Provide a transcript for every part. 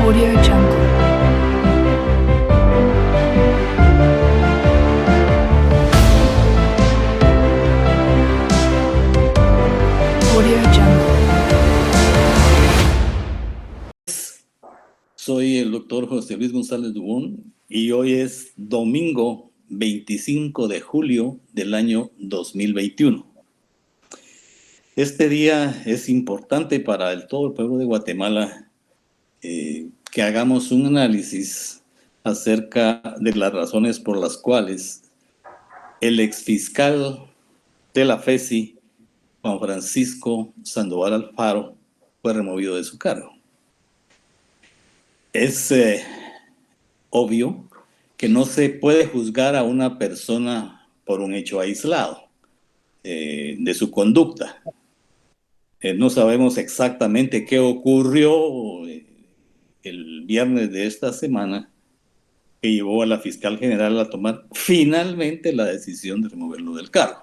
Audio Jungle. Audio Jungle. Soy el doctor José Luis González Dubón y hoy es domingo 25 de julio del año 2021. Este día es importante para todo el pueblo de Guatemala que hagamos un análisis acerca de las razones por las cuales el exfiscal de la FESI, Juan Francisco Sandoval Alfaro, fue removido de su cargo. Es obvio que no se puede juzgar a una persona por un hecho aislado de su conducta. No sabemos exactamente qué ocurrió el viernes de esta semana que llevó a la fiscal general a tomar finalmente la decisión de removerlo del cargo.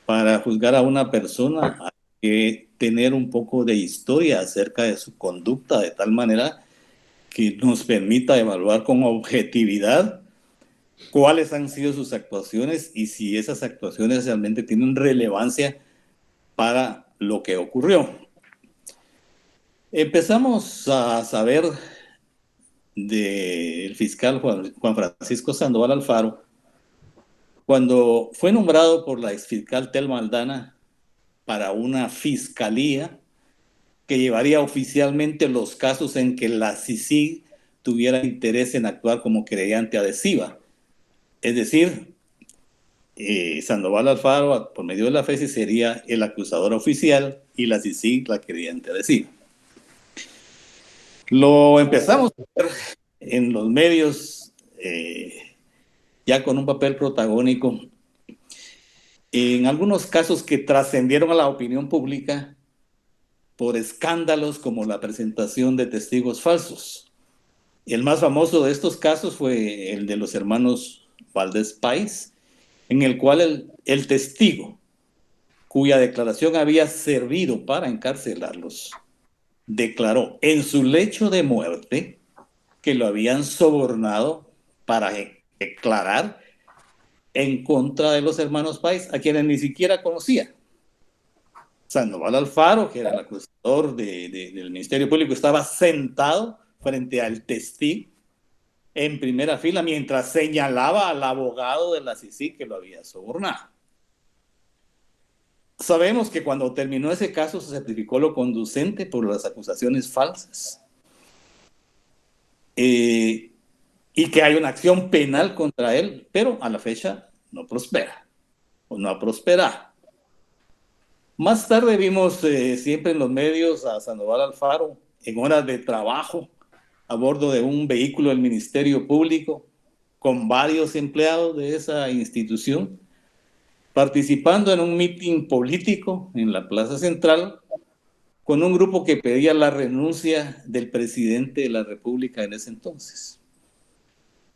Para juzgar a una persona hay que tener un poco de historia acerca de su conducta, de tal manera que nos permita evaluar con objetividad cuáles han sido sus actuaciones y si esas actuaciones realmente tienen relevancia para lo que ocurrió. Empezamos a saber del fiscal Juan Francisco Sandoval Alfaro cuando fue nombrado por la exfiscal Telma Aldana para una fiscalía que llevaría oficialmente los casos en que la CICIG tuviera interés en actuar como querellante adhesiva. Es decir, Sandoval Alfaro, por medio de la FESI, sería el acusador oficial y la CICIG la querellante adhesiva. Lo empezamos a ver en los medios ya con un papel protagónico en algunos casos que trascendieron a la opinión pública por escándalos como la presentación de testigos falsos. El más famoso de estos casos fue el de los hermanos Valdés Páez, en el cual el testigo, cuya declaración había servido para encarcelarlos, declaró en su lecho de muerte que lo habían sobornado para declarar en contra de los hermanos Páez, a quienes ni siquiera conocía. Sandoval Alfaro, que era el acusador del Ministerio Público, estaba sentado frente al testigo en primera fila mientras señalaba al abogado de la CICIG que lo había sobornado. Sabemos que cuando terminó ese caso se certificó lo conducente por las acusaciones falsas y que hay una acción penal contra él, pero a la fecha no prospera o no ha prosperado. Más tarde vimos siempre en los medios a Sandoval Alfaro en horas de trabajo a bordo de un vehículo del Ministerio Público con varios empleados de esa institución participando en un mitin político en la Plaza Central con un grupo que pedía la renuncia del presidente de la República en ese entonces.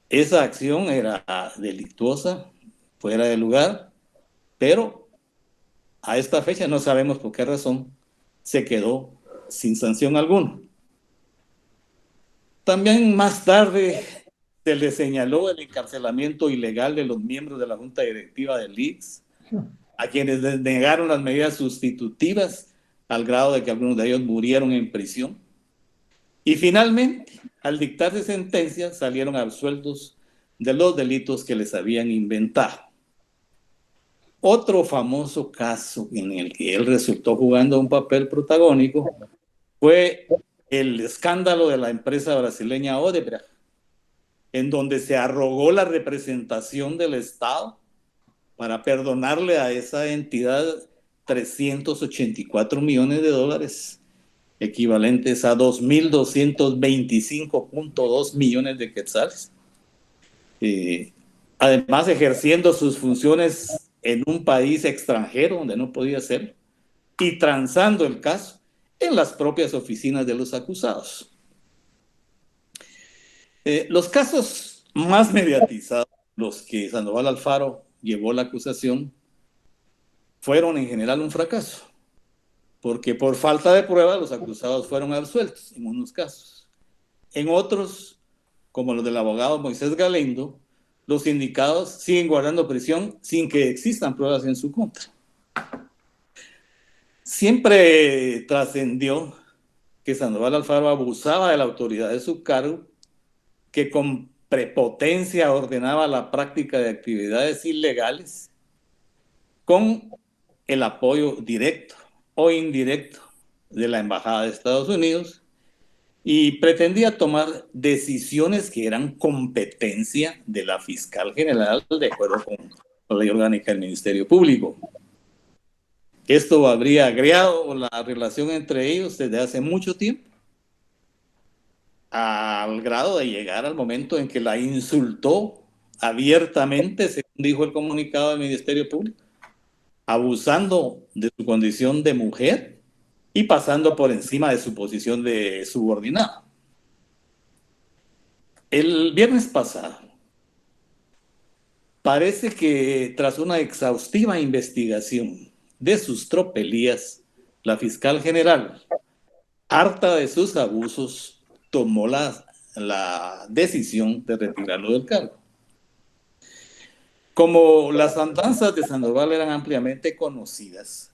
Esa acción era delictuosa, fuera de lugar, pero a esta fecha no sabemos por qué razón se quedó sin sanción alguna. También más tarde se le señaló el encarcelamiento ilegal de los miembros de la Junta Directiva del ICS, a quienes les negaron las medidas sustitutivas al grado de que algunos de ellos murieron en prisión. Y finalmente, al dictarse sentencia, salieron absueltos de los delitos que les habían inventado. Otro famoso caso en el que él resultó jugando un papel protagónico fue el escándalo de la empresa brasileña Odebrecht, en donde se arrogó la representación del Estado para perdonarle a esa entidad 384 millones de dólares, equivalentes a 2.225.2 millones de quetzales. Además, ejerciendo sus funciones en un país extranjero donde no podía ser, y transando el caso en las propias oficinas de los acusados. Los casos más mediatizados, los que Sandoval Alfaro llevó la acusación, fueron en general un fracaso, porque por falta de prueba los acusados fueron absueltos en unos casos. En otros, como los del abogado Moisés Galendo, los sindicados siguen guardando prisión sin que existan pruebas en su contra. Siempre trascendió que Sandoval Alfaro abusaba de la autoridad de su cargo, que con prepotencia ordenaba la práctica de actividades ilegales con el apoyo directo o indirecto de la Embajada de Estados Unidos y pretendía tomar decisiones que eran competencia de la fiscal general de acuerdo con la ley orgánica del Ministerio Público. Esto habría agriado la relación entre ellos desde hace mucho tiempo, al grado de llegar al momento en que la insultó abiertamente, según dijo el comunicado del Ministerio Público, abusando de su condición de mujer y pasando por encima de su posición de subordinado. El viernes pasado, parece que tras una exhaustiva investigación de sus tropelías, la fiscal general, harta de sus abusos, tomó la decisión de retirarlo del cargo. Como las andanzas de Sandoval eran ampliamente conocidas,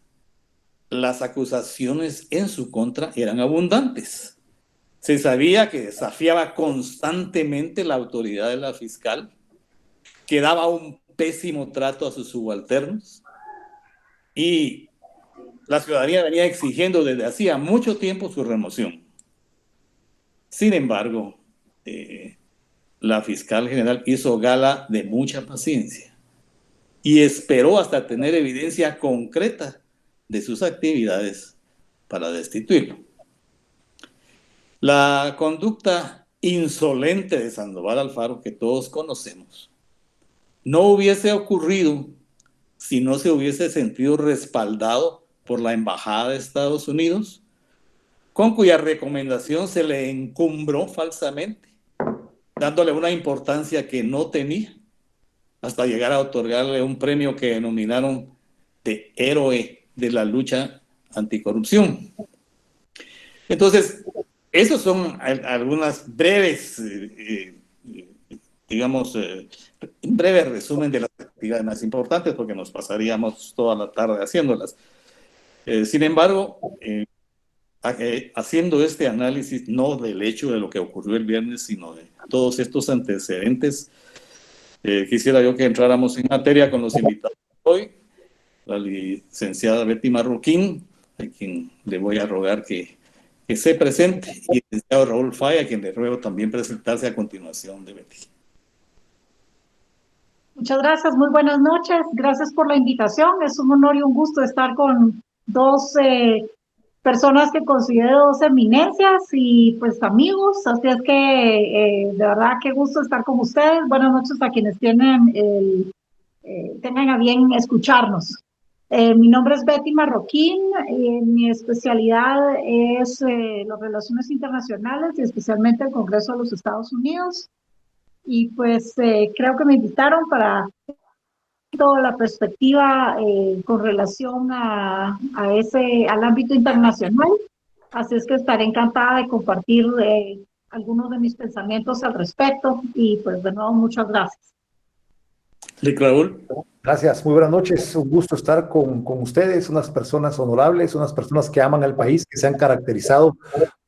las acusaciones en su contra eran abundantes. Se sabía que desafiaba constantemente la autoridad de la fiscal, que daba un pésimo trato a sus subalternos, y la ciudadanía venía exigiendo desde hacía mucho tiempo su remoción. Sin embargo, la fiscal general hizo gala de mucha paciencia y esperó hasta tener evidencia concreta de sus actividades para destituirlo. La conducta insolente de Sandoval Alfaro, que todos conocemos, no hubiese ocurrido si no se hubiese sentido respaldado por la Embajada de Estados Unidos, con cuya recomendación se le encumbró falsamente, dándole una importancia que no tenía, hasta llegar a otorgarle un premio que denominaron de héroe de la lucha anticorrupción. Entonces, esos son algunas breves, un breve resumen de las actividades más importantes, porque nos pasaríamos toda la tarde haciéndolas. Sin embargo, haciendo este análisis, no del hecho de lo que ocurrió el viernes, sino de todos estos antecedentes, quisiera yo que entráramos en materia con los invitados de hoy, la licenciada Betty Marroquín, a quien le voy a rogar que se presente, y el licenciado Raúl Falla, a quien le ruego también presentarse a continuación de Betty. Muchas gracias, muy buenas noches, gracias por la invitación, es un honor y un gusto estar con dos personas que considero dos eminencias y pues amigos, así es que de verdad qué gusto estar con ustedes. Buenas noches a quienes tengan a bien escucharnos. Mi nombre es Betty Marroquín, mi especialidad es las relaciones internacionales y especialmente el Congreso de los Estados Unidos, y pues creo que me invitaron para toda la perspectiva con relación al ámbito internacional, así es que estaré encantada de compartir algunos de mis pensamientos al respecto, y pues de nuevo muchas gracias. Raúl. Gracias, muy buenas noches, un gusto estar con ustedes, unas personas honorables, unas personas que aman al país, que se han caracterizado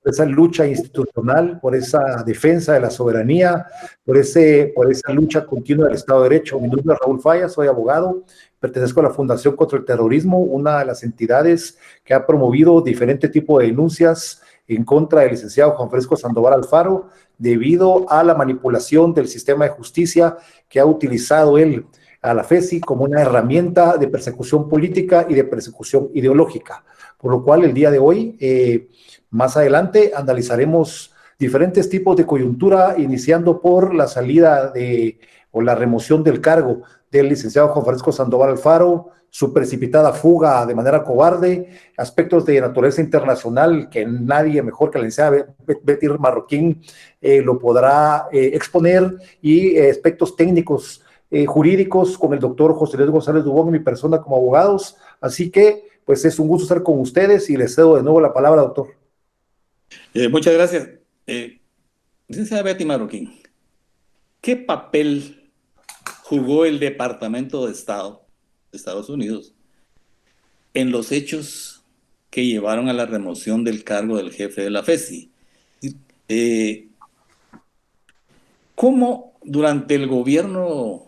por esa lucha institucional, por esa defensa de la soberanía, por esa lucha continua del Estado de Derecho. Mi nombre es Raúl Falla, soy abogado, pertenezco a la Fundación contra el Terrorismo, una de las entidades que ha promovido diferentes tipos de denuncias en contra del licenciado Juan Francisco Sandoval Alfaro, debido a la manipulación del sistema de justicia que ha utilizado él a la FESI como una herramienta de persecución política y de persecución ideológica. Por lo cual el día de hoy, más adelante, analizaremos diferentes tipos de coyuntura, iniciando por la salida o la remoción del cargo del licenciado Juan Francisco Sandoval Alfaro, su precipitada fuga de manera cobarde, aspectos de naturaleza internacional que nadie mejor que la licenciada Betty Marroquín lo podrá exponer, y aspectos técnicos jurídicos con el doctor José Luis González Dubón y mi persona como abogados. Así que, pues es un gusto estar con ustedes y les cedo de nuevo la palabra, doctor. Muchas gracias. Licenciada Betty Marroquín, ¿qué papel jugó el Departamento de Estado de Estados Unidos en los hechos que llevaron a la remoción del cargo del jefe de la FESI? ¿Cómo durante el gobierno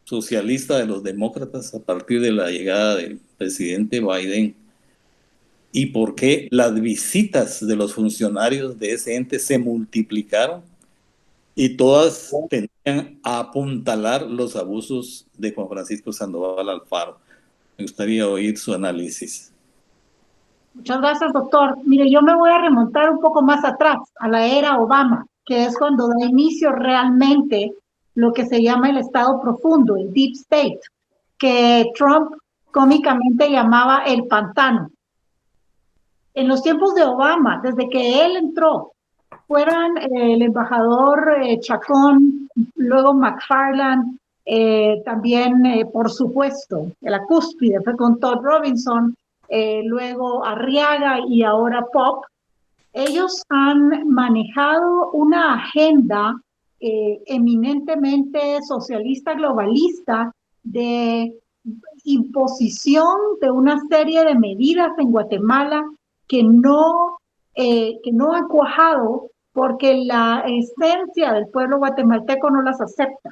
socialista de los demócratas, a partir de la llegada del presidente Biden, y por qué las visitas de los funcionarios de ese ente se multiplicaron y todas tendían a apuntalar los abusos de Juan Francisco Sandoval Alfaro? Me gustaría oír su análisis. Muchas gracias, doctor. Mire, yo me voy a remontar un poco más atrás, a la era Obama, que es cuando da inicio realmente lo que se llama el Estado profundo, el Deep State, que Trump cómicamente llamaba el pantano. En los tiempos de Obama, desde que él entró, fueran el embajador Chacón, luego McFarland, también, por supuesto, la cúspide fue con Todd Robinson, luego Arriaga y ahora Pop. Ellos han manejado una agenda eminentemente socialista globalista de imposición de una serie de medidas en Guatemala que no han cuajado porque la esencia del pueblo guatemalteco no las acepta.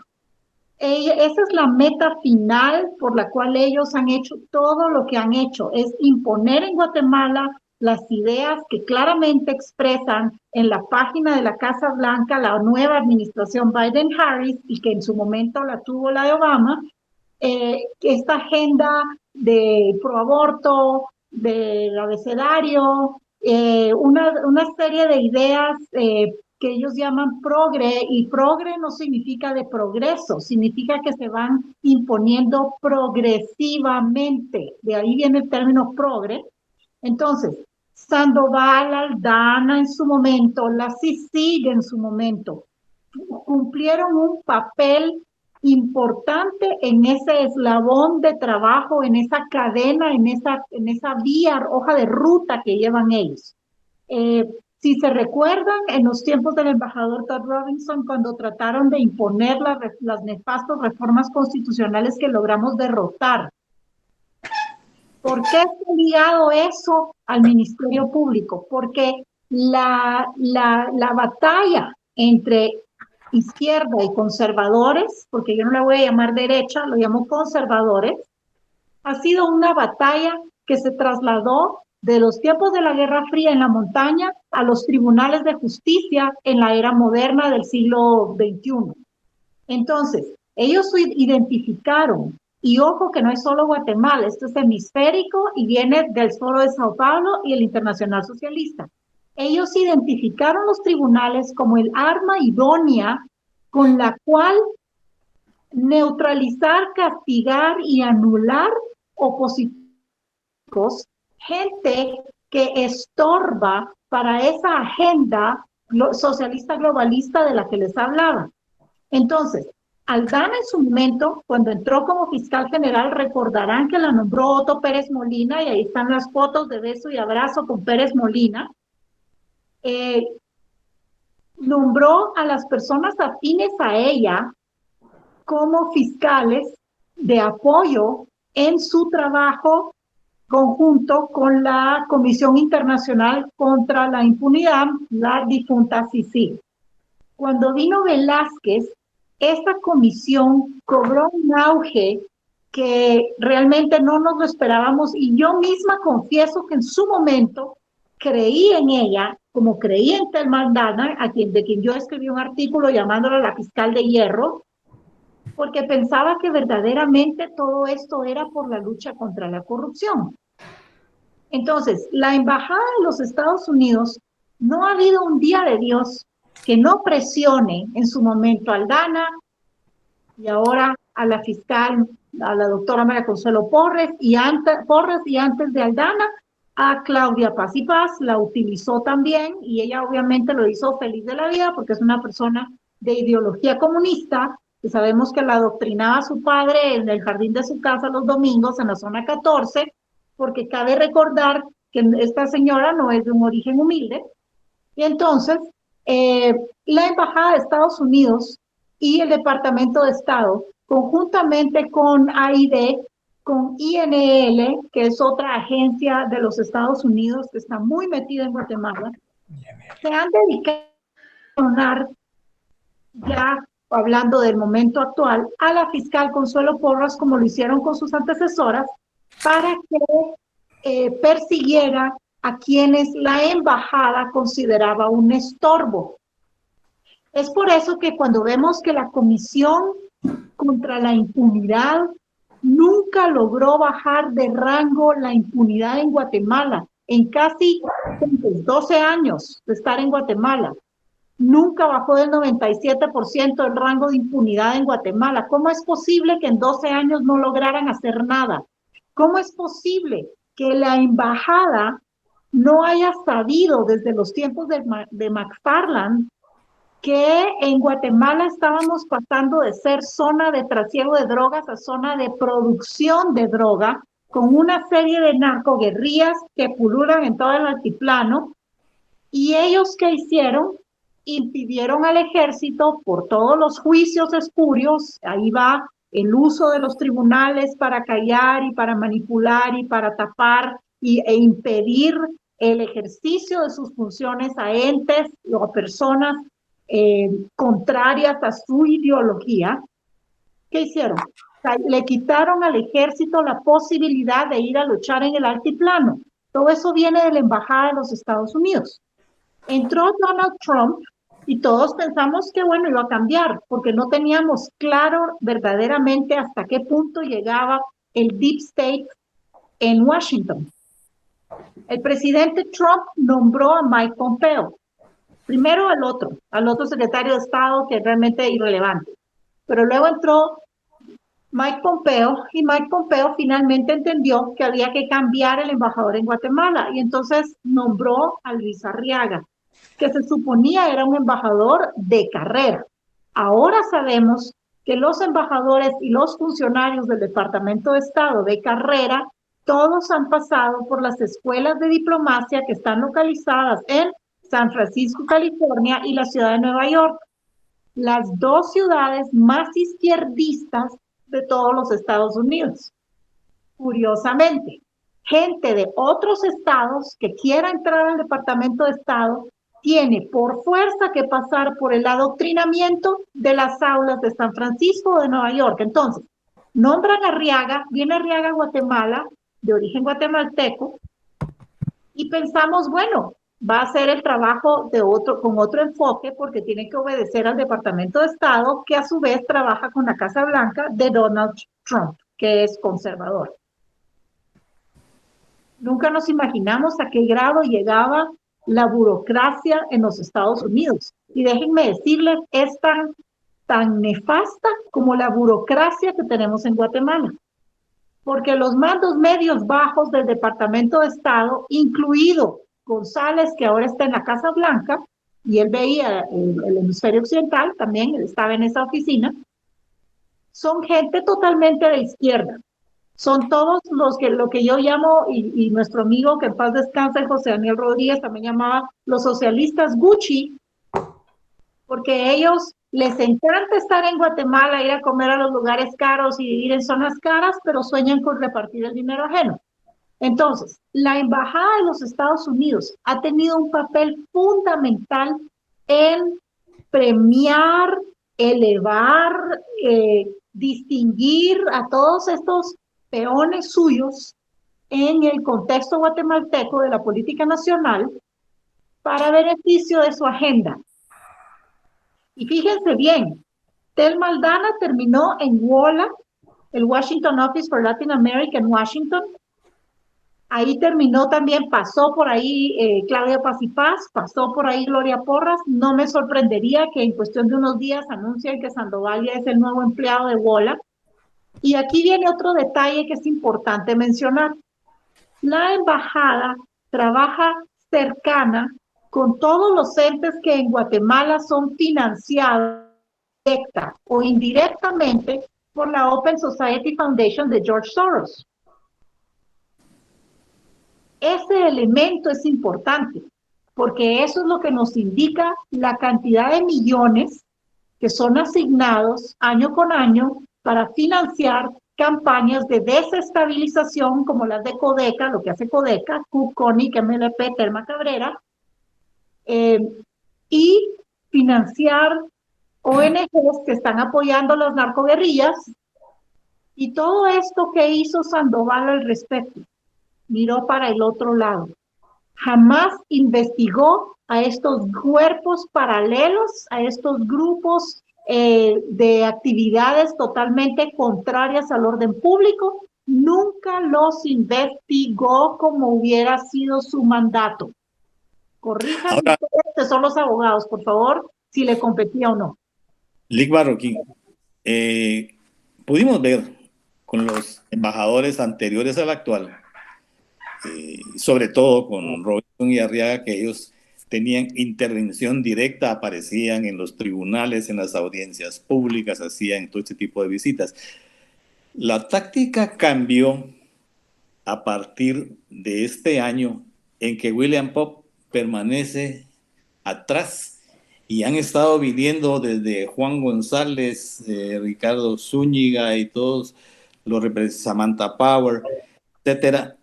Esa es la meta final por la cual ellos han hecho todo lo que han hecho, es imponer en Guatemala las ideas que claramente expresan en la página de la Casa Blanca la nueva administración Biden-Harris y que en su momento la tuvo la de Obama, esta agenda de proaborto, del abecedario, una serie de ideas que ellos llaman progre, y progre no significa de progreso, significa que se van imponiendo progresivamente, de ahí viene el término progre. Entonces, Sandoval, Aldana en su momento, la CICIG en su momento, cumplieron un papel importante en ese eslabón de trabajo, en esa cadena, en esa vía, hoja de ruta que llevan ellos. Si se recuerdan, en los tiempos del embajador Todd Robinson, cuando trataron de imponer las nefastas reformas constitucionales que logramos derrotar, ¿por qué está ligado eso al Ministerio Público? Porque la batalla entre izquierda y conservadores, porque yo no la voy a llamar derecha, lo llamo conservadores, ha sido una batalla que se trasladó de los tiempos de la Guerra Fría en la montaña a los tribunales de justicia en la era moderna del siglo XXI. Entonces, ellos identificaron, y ojo que no es solo Guatemala, esto es hemisférico y viene del Foro de Sao Paulo y el Internacional Socialista. Ellos identificaron los tribunales como el arma idónea con la cual neutralizar, castigar y anular opositores, gente que estorba para esa agenda socialista globalista de la que les hablaba. Entonces, Aldana en su momento, cuando entró como fiscal general, recordarán que la nombró Otto Pérez Molina, y ahí están las fotos de beso y abrazo con Pérez Molina. Nombró a las personas afines a ella como fiscales de apoyo en su trabajo conjunto con la Comisión Internacional contra la Impunidad, la difunta CICIG. Cuando vino Velázquez, esta comisión cobró un auge que realmente no nos lo esperábamos, y yo misma confieso que en su momento creí en ella, como creí en Thelma Aldana, de quien yo escribí un artículo llamándola la fiscal de hierro, porque pensaba que verdaderamente todo esto era por la lucha contra la corrupción. Entonces, la embajada de los Estados Unidos, no ha habido un día de Dios que no presione en su momento a Aldana y ahora a la fiscal, a la doctora María Consuelo Porres, y antes de Aldana, a Claudia Paz y Paz, la utilizó también, y ella obviamente lo hizo feliz de la vida porque es una persona de ideología comunista, que sabemos que la adoctrinaba a su padre en el jardín de su casa los domingos en la zona 14, porque cabe recordar que esta señora no es de un origen humilde, y entonces la Embajada de Estados Unidos y el Departamento de Estado, conjuntamente con AID, con INL, que es otra agencia de los Estados Unidos que está muy metida en Guatemala, se han dedicado a donar, ya hablando del momento actual, a la fiscal Consuelo Porras, como lo hicieron con sus antecesoras, para que persiguiera a quienes la embajada consideraba un estorbo. Es por eso que cuando vemos que la Comisión contra la Impunidad nunca logró bajar de rango la impunidad en Guatemala, en casi 12 años de estar en Guatemala, nunca bajó del 97% el rango de impunidad en Guatemala. ¿Cómo es posible que en 12 años no lograran hacer nada? ¿Cómo es posible que la embajada no haya sabido desde los tiempos de McFarland que en Guatemala estábamos pasando de ser zona de trasiego de drogas a zona de producción de droga, con una serie de narcoguerrillas que pululan en todo el altiplano? ¿Y ellos qué hicieron? Impidieron al ejército, por todos los juicios espurios, ahí va el uso de los tribunales para callar y para manipular y para tapar e impedir el ejercicio de sus funciones a entes o a personas contrarias a su ideología. ¿Qué hicieron? Le quitaron al ejército la posibilidad de ir a luchar en el altiplano. Todo eso viene de la Embajada de los Estados Unidos. Entró Donald Trump y todos pensamos que bueno, iba a cambiar, porque no teníamos claro verdaderamente hasta qué punto llegaba el Deep State en Washington. El presidente Trump nombró a Mike Pompeo. Primero al otro secretario de Estado, que es realmente irrelevante. Pero luego entró Mike Pompeo, y Mike Pompeo finalmente entendió que había que cambiar el embajador en Guatemala, y entonces nombró a Luis Arriaga, que se suponía era un embajador de carrera. Ahora sabemos que los embajadores y los funcionarios del Departamento de Estado de carrera, todos han pasado por las escuelas de diplomacia que están localizadas en San Francisco, California, y la ciudad de Nueva York, las dos ciudades más izquierdistas de todos los Estados Unidos. Curiosamente, gente de otros estados que quiera entrar al Departamento de Estado tiene por fuerza que pasar por el adoctrinamiento de las aulas de San Francisco o de Nueva York. Entonces, nombran a Arriaga, viene Arriaga a Guatemala, de origen guatemalteco, y pensamos, bueno, va a hacer el trabajo con otro enfoque, porque tiene que obedecer al Departamento de Estado, que a su vez trabaja con la Casa Blanca de Donald Trump, que es conservador. Nunca nos imaginamos a qué grado llegaba la burocracia en los Estados Unidos. Y déjenme decirles, es tan nefasta como la burocracia que tenemos en Guatemala. Porque los mandos medios bajos del Departamento de Estado, incluido González, que ahora está en la Casa Blanca, y él veía el hemisferio occidental, también él estaba en esa oficina, son gente totalmente de izquierda. Son todos lo que yo llamo, y nuestro amigo que en paz descansa, José Daniel Rodríguez, también llamaba los socialistas Gucci, porque a ellos les encanta estar en Guatemala, ir a comer a los lugares caros y vivir en zonas caras, pero sueñan con repartir el dinero ajeno. Entonces, la Embajada de los Estados Unidos ha tenido un papel fundamental en premiar, elevar, distinguir a todos estos peones suyos en el contexto guatemalteco de la política nacional para beneficio de su agenda. Y fíjense bien, Tel Maldana terminó en WOLA, el Washington Office for Latin America en Washington. Ahí terminó también, pasó por ahí Claudia Paz y Paz, pasó por ahí Gloria Porras. No me sorprendería que en cuestión de unos días anuncien que Sandoval ya es el nuevo empleado de WOLA. Y aquí viene otro detalle que es importante mencionar. La embajada trabaja cercana con todos los entes que en Guatemala son financiados directa o indirectamente por la Open Society Foundation de George Soros. Ese elemento es importante, porque eso es lo que nos indica la cantidad de millones que son asignados año con año para financiar campañas de desestabilización como las de Codeca, lo que hace Codeca, CUP, CONIC, MLP, Telma Cabrera, y financiar ONGs que están apoyando las narcoguerrillas. Y todo esto que hizo Sandoval al respecto, miró para el otro lado. Jamás investigó a estos cuerpos paralelos, a estos grupos de actividades totalmente contrarias al orden público. Nunca los investigó como hubiera sido su mandato. Corrijan ustedes, que son los abogados, por favor, si le competía o no. Lic Marroquín, pudimos ver con los embajadores anteriores al actual, sobre todo con Robinson y Arriaga, que ellos tenían intervención directa, aparecían en los tribunales, en las audiencias públicas, hacían todo este tipo de visitas. La táctica cambió a partir de este año en que William Pop permanece atrás y han estado viniendo desde Juan González, Ricardo Zúñiga y todos los representantes, Samantha Power, etcétera.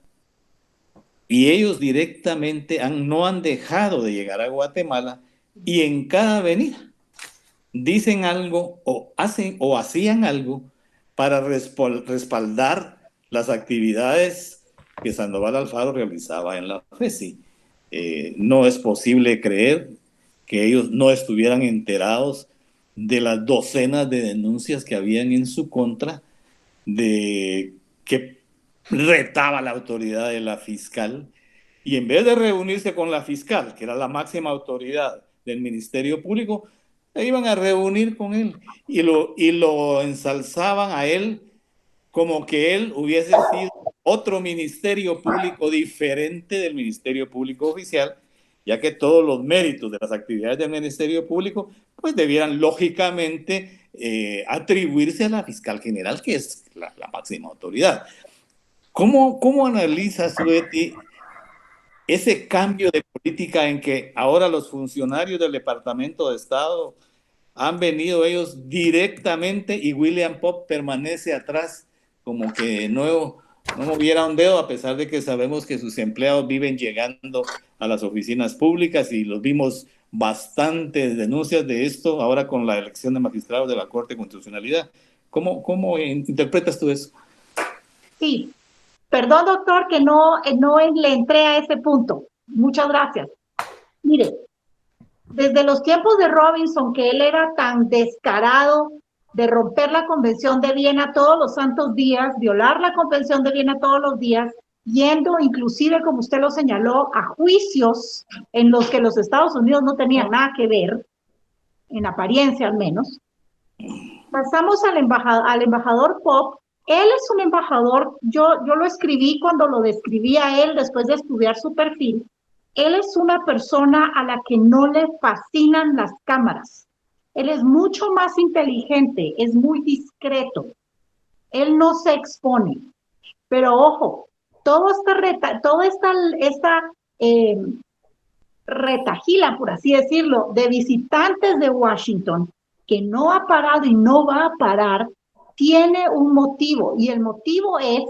Y ellos directamente no han dejado de llegar a Guatemala y en cada avenida dicen algo o hacían algo para respaldar las actividades que Sandoval Alfaro realizaba en la FESI. No es posible creer que ellos no estuvieran enterados de las docenas de denuncias que habían en su contra, de que retaba la autoridad de la fiscal, y en vez de reunirse con la fiscal, que era la máxima autoridad del Ministerio Público, se iban a reunir con él y lo ensalzaban a él como que él hubiese sido otro ministerio público diferente del Ministerio Público Oficial, ya que todos los méritos de las actividades del Ministerio Público pues debieran lógicamente atribuirse a la fiscal general, que es la máxima autoridad. ¿Cómo analizas, Betty, ese cambio de política en que ahora los funcionarios del Departamento de Estado han venido ellos directamente y William Pop permanece atrás como que no moviera un dedo, a pesar de que sabemos que sus empleados viven llegando a las oficinas públicas y los vimos bastantes denuncias de esto ahora con la elección de magistrados de la Corte de Constitucionalidad? ¿Cómo interpretas tú eso? Sí, perdón, doctor, que no le entré a ese punto. Muchas gracias. Mire, desde los tiempos de Robinson, que él era tan descarado de romper la Convención de Viena todos los santos días, violar la Convención de Viena todos los días, yendo inclusive, como usted lo señaló, a juicios en los que los Estados Unidos no tenían nada que ver, en apariencia al menos. Pasamos al embajador Pop. Él es un embajador, yo lo escribí cuando lo describí a él después de estudiar su perfil. Él es una persona a la que no le fascinan las cámaras. Él es mucho más inteligente, es muy discreto. Él no se expone. Pero ojo, toda esta retahila, por así decirlo, de visitantes de Washington, que no ha parado y no va a parar, tiene un motivo, y el motivo es: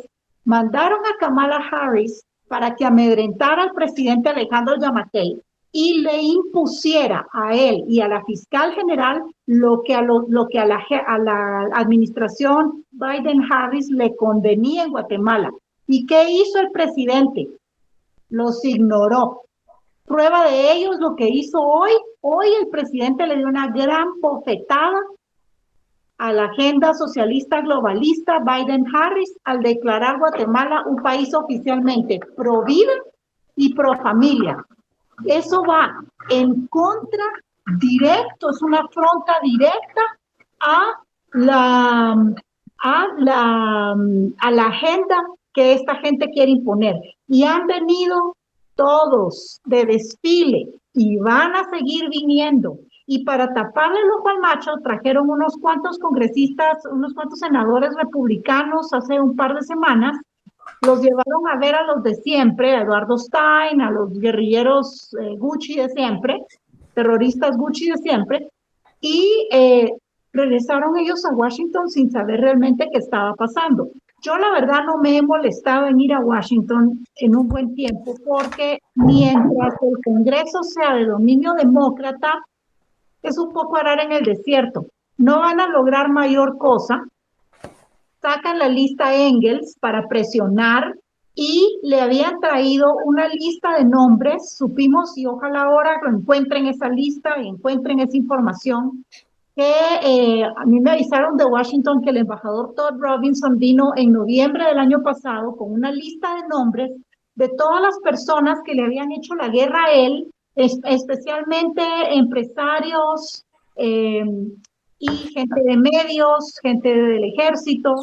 mandaron a Kamala Harris para que amedrentara al presidente Alejandro Yamatei y le impusiera a él y a la fiscal general lo que a la administración Biden-Harris le convenía en Guatemala. ¿Y qué hizo el presidente? Los ignoró. Prueba de ello es lo que hizo hoy. Hoy el presidente le dio una gran bofetada a la agenda socialista globalista Biden-Harris al declarar Guatemala un país oficialmente pro vida y pro familia. Eso va en contra directo, es una afronta directa a la agenda que esta gente quiere imponer. Y han venido todos de desfile y van a seguir viniendo. Y para taparle el ojo al macho, trajeron unos cuantos congresistas, unos cuantos senadores republicanos hace un par de semanas los llevaron a ver a los de siempre, a Eduardo Stein, a los guerrilleros Gucci de siempre, terroristas Gucci de siempre, y regresaron ellos a Washington sin saber realmente qué estaba pasando. Yo la verdad no me he molestado en ir a Washington en un buen tiempo porque mientras el Congreso sea de dominio demócrata, es un poco arar en el desierto. No van a lograr mayor cosa. Sacan la lista Engels para presionar y le habían traído una lista de nombres, supimos, y ojalá ahora encuentren esa lista y encuentren esa información, que a mí me avisaron de Washington que el embajador Todd Robinson vino en noviembre del año pasado con una lista de nombres de todas las personas que le habían hecho la guerra a él, especialmente empresarios y gente de medios, gente del ejército,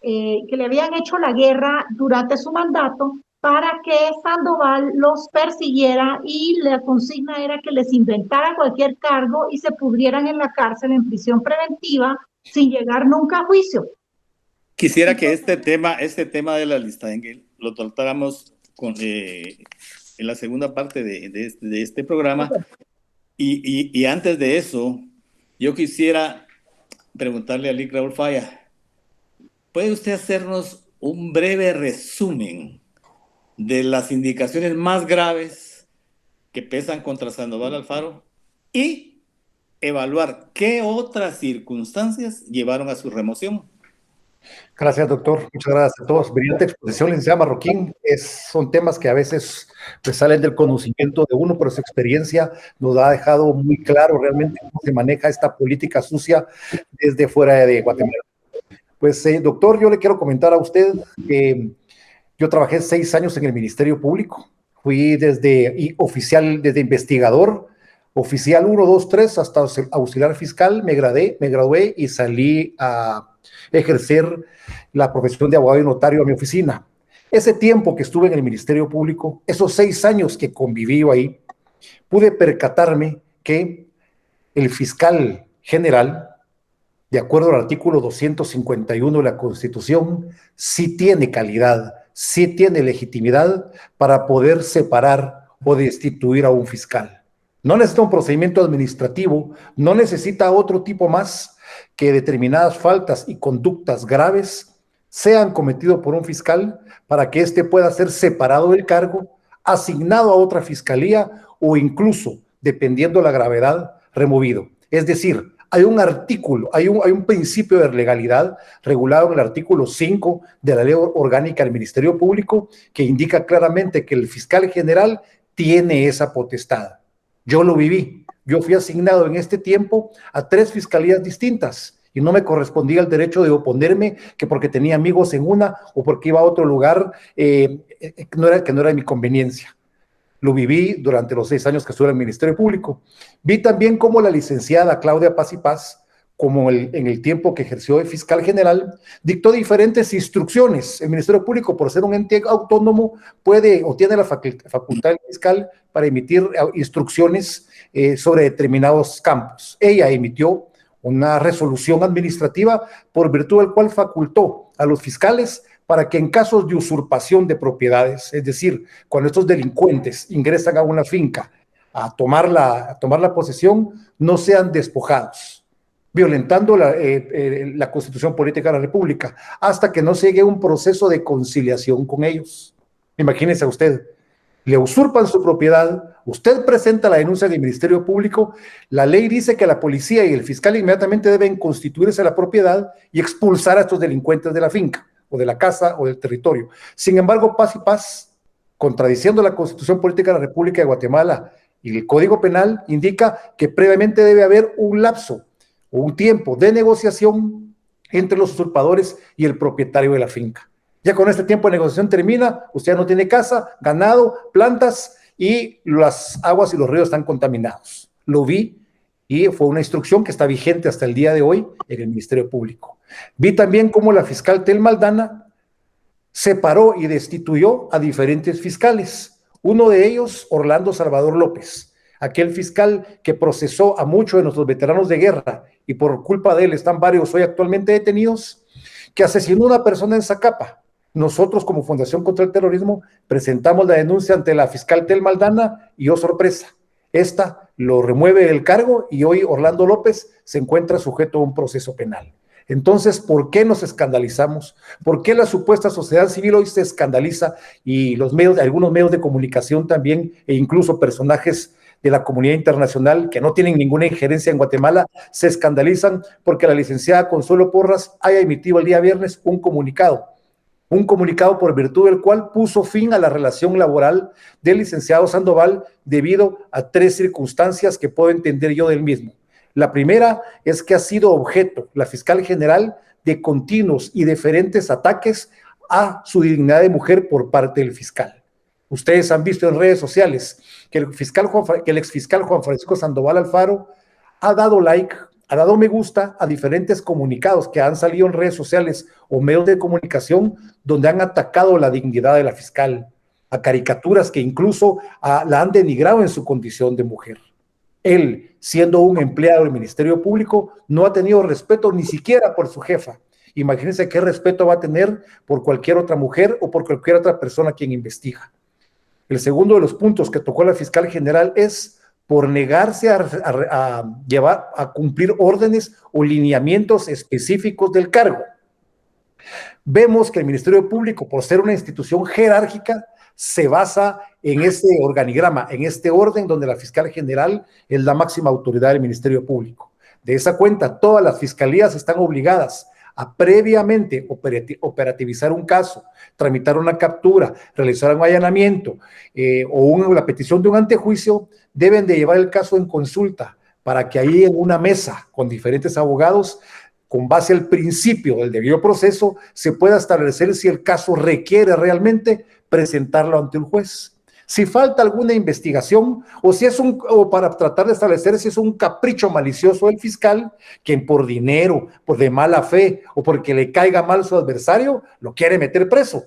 que le habían hecho la guerra durante su mandato para que Sandoval los persiguiera, y la consigna era que les inventara cualquier cargo y se pudrieran en la cárcel en prisión preventiva sin llegar nunca a juicio. Quisiera que este tema de la lista Engel lo tratáramos en la segunda parte de este programa. Y antes de eso, yo quisiera preguntarle a Lic Raúl Falla, ¿puede usted hacernos un breve resumen de las indicaciones más graves que pesan contra Sandoval Alfaro y evaluar qué otras circunstancias llevaron a su remoción? Gracias, doctor. Muchas gracias a todos. Brillante exposición, licenciada Marroquín. Son temas que a veces pues, salen del conocimiento de uno, pero su experiencia nos ha dejado muy claro realmente cómo se maneja esta política sucia desde fuera de Guatemala. Pues, doctor, yo le quiero comentar a usted que yo trabajé 6 años en el Ministerio Público. Fui desde investigador, oficial 1, 2, 3, hasta auxiliar fiscal. Me gradué y salí a ejercer la profesión de abogado y notario a mi oficina. Ese tiempo que estuve en el Ministerio Público, esos 6 años que conviví ahí, pude percatarme que el fiscal general, de acuerdo al artículo 251 de la Constitución, sí tiene calidad, sí tiene legitimidad para poder separar o destituir a un fiscal. No necesita un procedimiento administrativo, no necesita otro tipo más que determinadas faltas y conductas graves sean cometidas por un fiscal para que éste pueda ser separado del cargo, asignado a otra fiscalía o incluso, dependiendo de la gravedad, removido. Es decir, hay un artículo, hay un principio de legalidad regulado en el artículo 5 de la Ley Orgánica del Ministerio Público que indica claramente que el fiscal general tiene esa potestad. Yo lo viví. Yo fui asignado en este tiempo a 3 fiscalías distintas y no me correspondía el derecho de oponerme que porque tenía amigos en una o porque iba a otro lugar que no era de mi conveniencia. Lo viví durante los 6 años que estuve en el Ministerio Público. Vi también cómo la licenciada Claudia Paz y Paz, como en el tiempo que ejerció de fiscal general, dictó diferentes instrucciones. El Ministerio Público, por ser un ente autónomo, puede o tiene la facultad fiscal para emitir instrucciones sobre determinados campos. Ella emitió una resolución administrativa por virtud del cual facultó a los fiscales para que en casos de usurpación de propiedades, es decir, cuando estos delincuentes ingresan a una finca a tomar la posesión, no sean despojados, violentando la Constitución Política de la República, hasta que no se llegue a un proceso de conciliación con ellos. Imagínense a usted, le usurpan su propiedad, usted presenta la denuncia del Ministerio Público, la ley dice que la policía y el fiscal inmediatamente deben constituirse la propiedad y expulsar a estos delincuentes de la finca, o de la casa, o del territorio. Sin embargo, Paz y Paz, contradiciendo la Constitución Política de la República de Guatemala y el Código Penal, indica que previamente debe haber un lapso o un tiempo de negociación entre los usurpadores y el propietario de la finca. Ya con este tiempo de negociación termina, usted ya no tiene casa, ganado, plantas y las aguas y los ríos están contaminados. Lo vi y fue una instrucción que está vigente hasta el día de hoy en el Ministerio Público. Vi también cómo la fiscal Telma Aldana separó y destituyó a diferentes fiscales. Uno de ellos, Orlando Salvador López, aquel fiscal que procesó a muchos de nuestros veteranos de guerra y por culpa de él están varios hoy actualmente detenidos, que asesinó a una persona en Zacapa. Nosotros, como Fundación contra el Terrorismo, presentamos la denuncia ante la fiscal Tel Maldana y, oh sorpresa, esta lo remueve del cargo y hoy Orlando López se encuentra sujeto a un proceso penal. Entonces, ¿por qué nos escandalizamos? ¿Por qué la supuesta sociedad civil hoy se escandaliza y los medios, algunos medios de comunicación también, e incluso personajes de la comunidad internacional que no tienen ninguna injerencia en Guatemala, se escandalizan porque la licenciada Consuelo Porras haya emitido el día viernes un comunicado por virtud del cual puso fin a la relación laboral del licenciado Sandoval debido a 3 circunstancias que puedo entender yo del mismo? La primera es que ha sido objeto, la fiscal general, de continuos y diferentes ataques a su dignidad de mujer por parte del fiscal. Ustedes han visto en redes sociales que el exfiscal Juan Francisco Sandoval Alfaro ha dado like, ha dado me gusta a diferentes comunicados que han salido en redes sociales o medios de comunicación donde han atacado la dignidad de la fiscal, a caricaturas que incluso la han denigrado en su condición de mujer. Él, siendo un empleado del Ministerio Público, no ha tenido respeto ni siquiera por su jefa. Imagínense qué respeto va a tener por cualquier otra mujer o por cualquier otra persona quien investiga. El segundo de los puntos que tocó la fiscal general es por negarse a cumplir órdenes o lineamientos específicos del cargo. Vemos que el Ministerio Público, por ser una institución jerárquica, se basa en ese organigrama, en este orden donde la fiscal general es la máxima autoridad del Ministerio Público. De esa cuenta, todas las fiscalías están obligadas a previamente operativizar un caso, tramitar una captura, realizar un allanamiento o la petición de un antejuicio, deben de llevar el caso en consulta para que ahí en una mesa con diferentes abogados, con base al principio del debido proceso, se pueda establecer si el caso requiere realmente presentarlo ante un juez. Si falta alguna investigación o para tratar de establecer si es un capricho malicioso del fiscal, quien por dinero, por de mala fe o porque le caiga mal su adversario, lo quiere meter preso.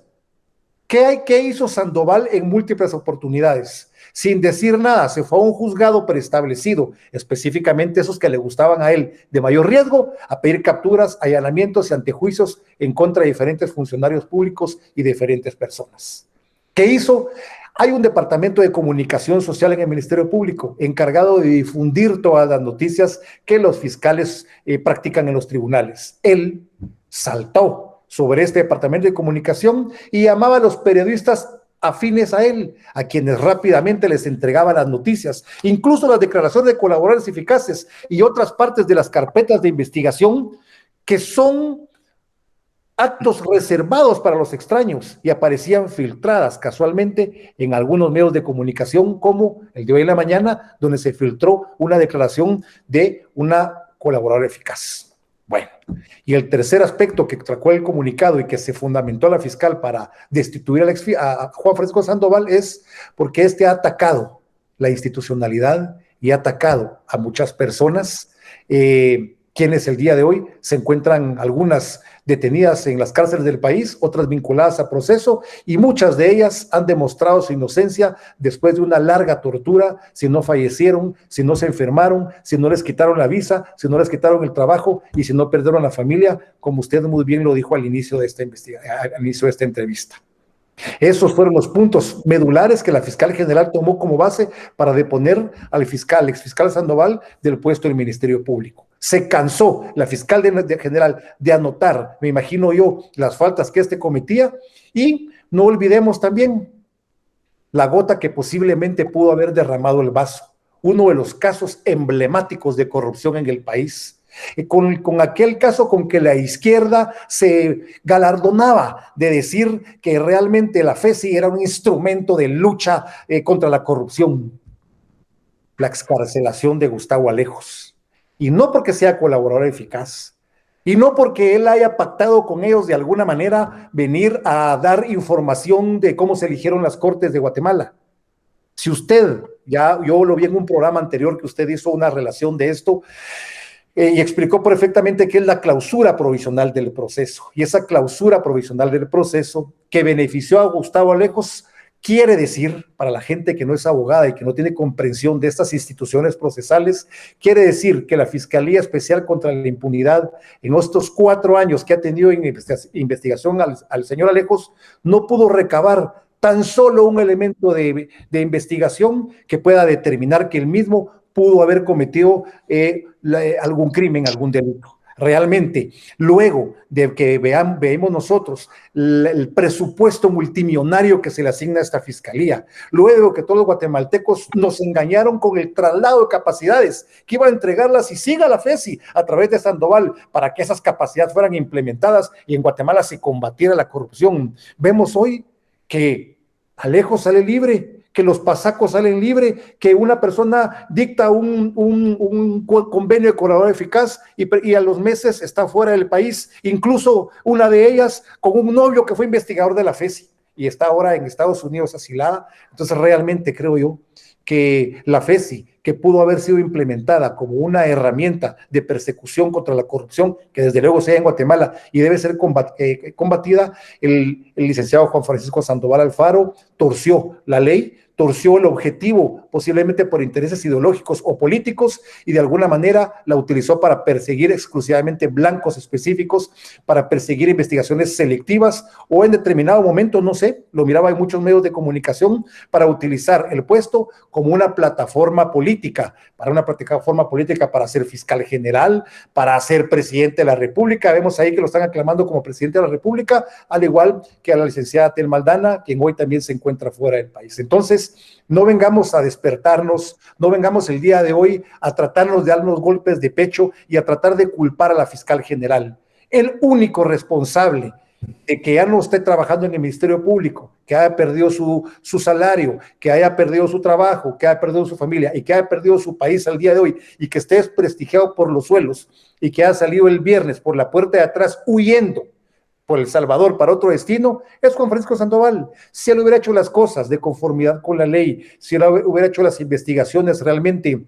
¿Qué hizo Sandoval en múltiples oportunidades? Sin decir nada, se fue a un juzgado preestablecido, específicamente esos que le gustaban a él de mayor riesgo, a pedir capturas, allanamientos y antejuicios en contra de diferentes funcionarios públicos y diferentes personas. ¿Qué hizo? Hay un departamento de comunicación social en el Ministerio Público encargado de difundir todas las noticias que los fiscales practican en los tribunales. Él saltó sobre este departamento de comunicación y llamaba a los periodistas afines a él, a quienes rápidamente les entregaba las noticias, incluso las declaraciones de colaboradores eficaces y otras partes de las carpetas de investigación que son actos reservados para los extraños y aparecían filtradas casualmente en algunos medios de comunicación, como el de hoy en la mañana, donde se filtró una declaración de una colaboradora eficaz. Bueno, y el tercer aspecto que tracó el comunicado y que se fundamentó a la fiscal para destituir a Juan Francisco Sandoval es porque este ha atacado la institucionalidad y ha atacado a muchas personas, quienes el día de hoy se encuentran algunas detenidas en las cárceles del país, otras vinculadas a proceso, y muchas de ellas han demostrado su inocencia después de una larga tortura, si no fallecieron, si no se enfermaron, si no les quitaron la visa, si no les quitaron el trabajo y si no perdieron la familia, como usted muy bien lo dijo al inicio de esta entrevista. Esos fueron los puntos medulares que la fiscal general tomó como base para deponer al exfiscal Sandoval del puesto del Ministerio Público. Se cansó la fiscal general de anotar, me imagino yo, las faltas que cometía, y no olvidemos también la gota que posiblemente pudo haber derramado el vaso, uno de los casos emblemáticos de corrupción en el país. Con aquel caso con que la izquierda se galardonaba de decir que realmente la FESI era un instrumento de lucha contra la corrupción, la excarcelación de Gustavo Alejos, y no porque sea colaborador eficaz, y no porque él haya pactado con ellos de alguna manera venir a dar información de cómo se eligieron las Cortes de Guatemala. Si usted, yo lo vi en un programa anterior que usted hizo una relación de esto, y explicó perfectamente qué es la clausura provisional del proceso. Y esa clausura provisional del proceso que benefició a Gustavo Alejos, Quiere decir, para la gente que no es abogada y que no tiene comprensión de estas instituciones procesales, quiere decir que la Fiscalía Especial contra la Impunidad, en estos 4 años que ha tenido en investigación al señor Alejos, no pudo recabar tan solo un elemento de investigación que pueda determinar que el mismo pudo haber cometido algún crimen, algún delito. Realmente, luego de que veamos nosotros el presupuesto multimillonario que se le asigna a esta fiscalía, luego que todos los guatemaltecos nos engañaron con el traslado de capacidades, que iba a entregarlas y siga la FESI a través de Sandoval para que esas capacidades fueran implementadas y en Guatemala se combatiera la corrupción. Vemos hoy que Alejo sale libre, que los pasacos salen libre, que una persona dicta un convenio de colaborador eficaz y a los meses está fuera del país, incluso una de ellas con un novio que fue investigador de la FESI y está ahora en Estados Unidos asilada. Entonces realmente creo yo que la FESI, que pudo haber sido implementada como una herramienta de persecución contra la corrupción, que desde luego sea en Guatemala y debe ser combatida, el licenciado Juan Francisco Sandoval Alfaro torció la ley, torció el objetivo, posiblemente por intereses ideológicos o políticos, y de alguna manera la utilizó para perseguir exclusivamente blancos específicos, para perseguir investigaciones selectivas, o en determinado momento, no sé, lo miraba en muchos medios de comunicación, para utilizar el puesto como una plataforma política, para ser fiscal general, para ser presidente de la República. Vemos ahí que lo están aclamando como presidente de la República, al igual que a la licenciada Telma Aldana, quien hoy también se encuentra fuera del país. Entonces, no vengamos a despertarnos, no vengamos el día de hoy a tratarnos de darnos golpes de pecho y a tratar de culpar a la fiscal general. El único responsable de que ya no esté trabajando en el Ministerio Público, que haya perdido su salario, que haya perdido su trabajo, que haya perdido su familia y que haya perdido su país al día de hoy y que esté desprestigiado por los suelos y que haya salido el viernes por la puerta de atrás huyendo por El Salvador para otro destino, es Juan Francisco Sandoval. Si él hubiera hecho las cosas de conformidad con la ley, si él hubiera hecho las investigaciones realmente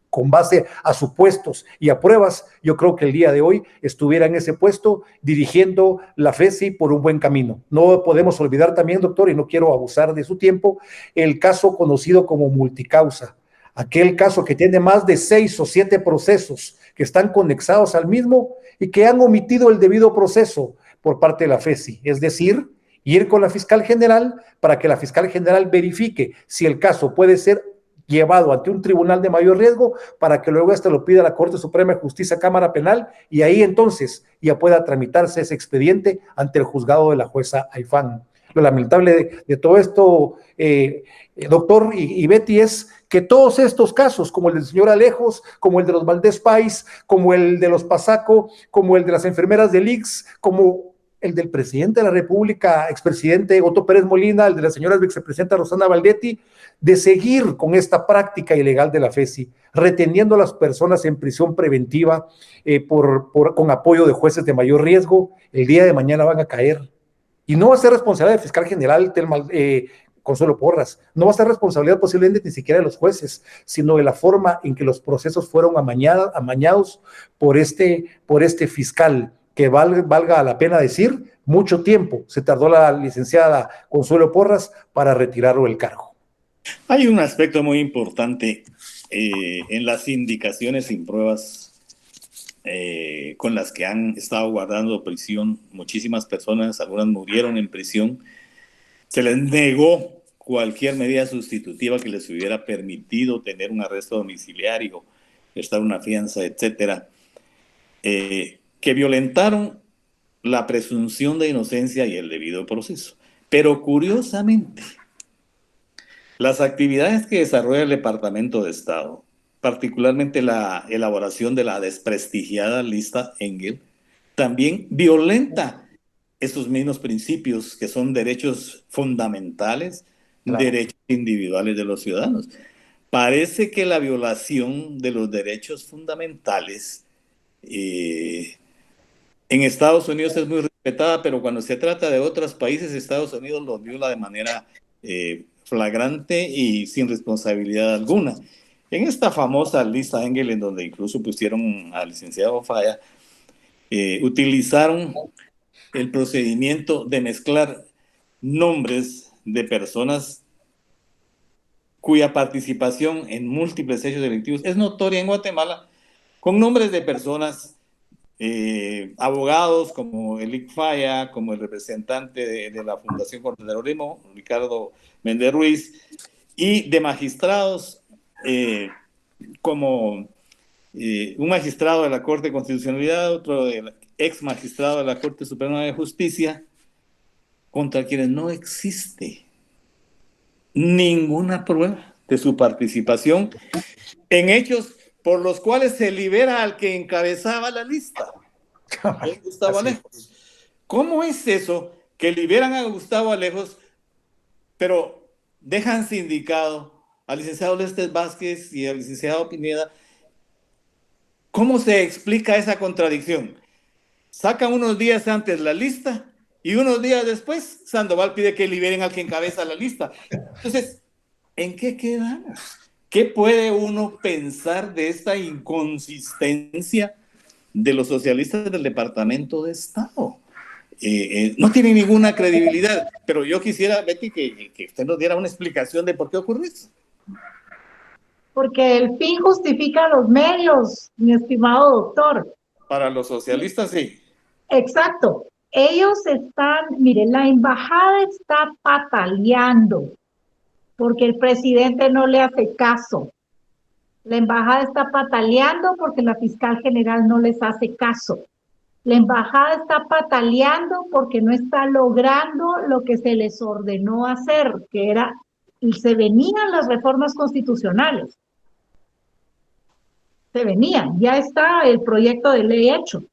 con base a supuestos y a pruebas, yo creo que el día de hoy estuviera en ese puesto dirigiendo la FESI por un buen camino. No podemos olvidar también, doctor, y no quiero abusar de su tiempo, el caso conocido como multicausa, aquel caso que tiene más de 6 o 7 procesos que están conexados al mismo y que han omitido el debido proceso por parte de la FESI, es decir, ir con la fiscal general para que la fiscal general verifique si el caso puede ser llevado ante un tribunal de mayor riesgo para que luego lo pida la Corte Suprema de Justicia, Cámara Penal, y ahí entonces ya pueda tramitarse ese expediente ante el juzgado de la jueza Aifán. Lo lamentable de todo esto, doctor y Betty, es que todos estos casos, como el del señor Alejos, como el de los Valdés Pais, como el de los Pasaco, como el de las enfermeras del IX, como el del presidente de la República, expresidente Otto Pérez Molina, el de la señora vicepresidenta Rosana Valdetti, de seguir con esta práctica ilegal de la FESI, reteniendo a las personas en prisión preventiva con apoyo de jueces de mayor riesgo, el día de mañana van a caer. Y no va a ser responsabilidad del fiscal general Consuelo Porras, no va a ser responsabilidad posiblemente ni siquiera de los jueces, sino de la forma en que los procesos fueron amañados por este fiscal, que valga la pena decir, mucho tiempo se tardó la licenciada Consuelo Porras para retirarlo del cargo. Hay un aspecto muy importante en las indicaciones sin pruebas con las que han estado guardando prisión muchísimas personas, algunas murieron en prisión. Se les negó cualquier medida sustitutiva que les hubiera permitido tener un arresto domiciliario, prestar una fianza, etcétera, que violentaron la presunción de inocencia y el debido proceso. Pero curiosamente, las actividades que desarrolla el Departamento de Estado, particularmente la elaboración de la desprestigiada lista Engel, también violenta esos mismos principios que son derechos fundamentales, claro, derechos individuales de los ciudadanos. Parece que la violación de los derechos fundamentales en Estados Unidos es muy respetada, pero cuando se trata de otros países, Estados Unidos los viola de manera flagrante y sin responsabilidad alguna. En esta famosa lista Engel, en donde incluso pusieron al licenciado Falla, utilizaron el procedimiento de mezclar nombres de personas cuya participación en múltiples hechos delictivos es notoria en Guatemala, con nombres de personas, abogados como Elic Falla, como el representante de la Fundación contra el Terrorismo, Ricardo Méndez Ruiz, y de magistrados como un magistrado de la Corte de Constitucionalidad, otro ex magistrado de la Corte Suprema de Justicia, contra quienes no existe ninguna prueba de su participación en hechos por los cuales se libera al que encabezaba la lista, Gustavo Alejos. ¿Cómo es eso que liberan a Gustavo Alejos, pero dejan sindicado al licenciado Lester Vázquez y al licenciado Pineda? ¿Cómo se explica esa contradicción? Sacan unos días antes la lista y unos días después Sandoval pide que liberen al que encabeza la lista. Entonces, ¿en qué quedamos? ¿Qué puede uno pensar de esta inconsistencia de los socialistas del Departamento de Estado? No tiene ninguna credibilidad, pero yo quisiera, Betty, que usted nos diera una explicación de por qué ocurre eso. Porque el fin justifica los medios, mi estimado doctor. Para los socialistas, sí. Exacto. Ellos están, miren, la embajada está pataleando porque el presidente no le hace caso. La embajada está pataleando porque la fiscal general no les hace caso. La embajada está pataleando porque no está logrando lo que se les ordenó hacer, que era, y se venían las reformas constitucionales. Se venían, ya está el proyecto de ley hecho.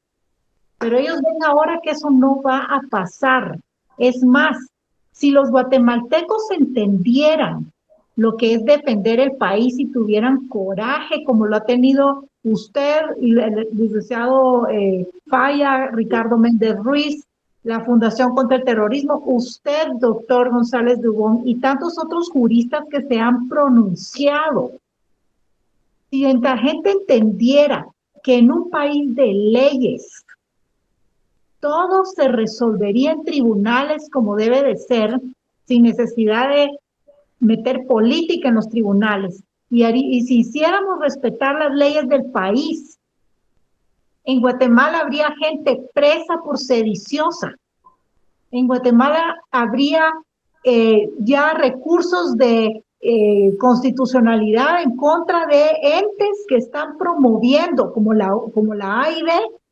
Pero ellos ven ahora que eso no va a pasar. Es más, si los guatemaltecos entendieran lo que es defender el país y tuvieran coraje, como lo ha tenido usted, el licenciado Falla, Ricardo Méndez Ruiz, la Fundación contra el Terrorismo, usted, doctor González Dubón, y tantos otros juristas que se han pronunciado. Si la gente entendiera que en un país de leyes todo se resolvería en tribunales como debe de ser, sin necesidad de meter política en los tribunales, y si hiciéramos respetar las leyes del país, en Guatemala habría gente presa por sediciosa. En Guatemala habría ya recursos de constitucionalidad en contra de entes que están promoviendo, como la AIB,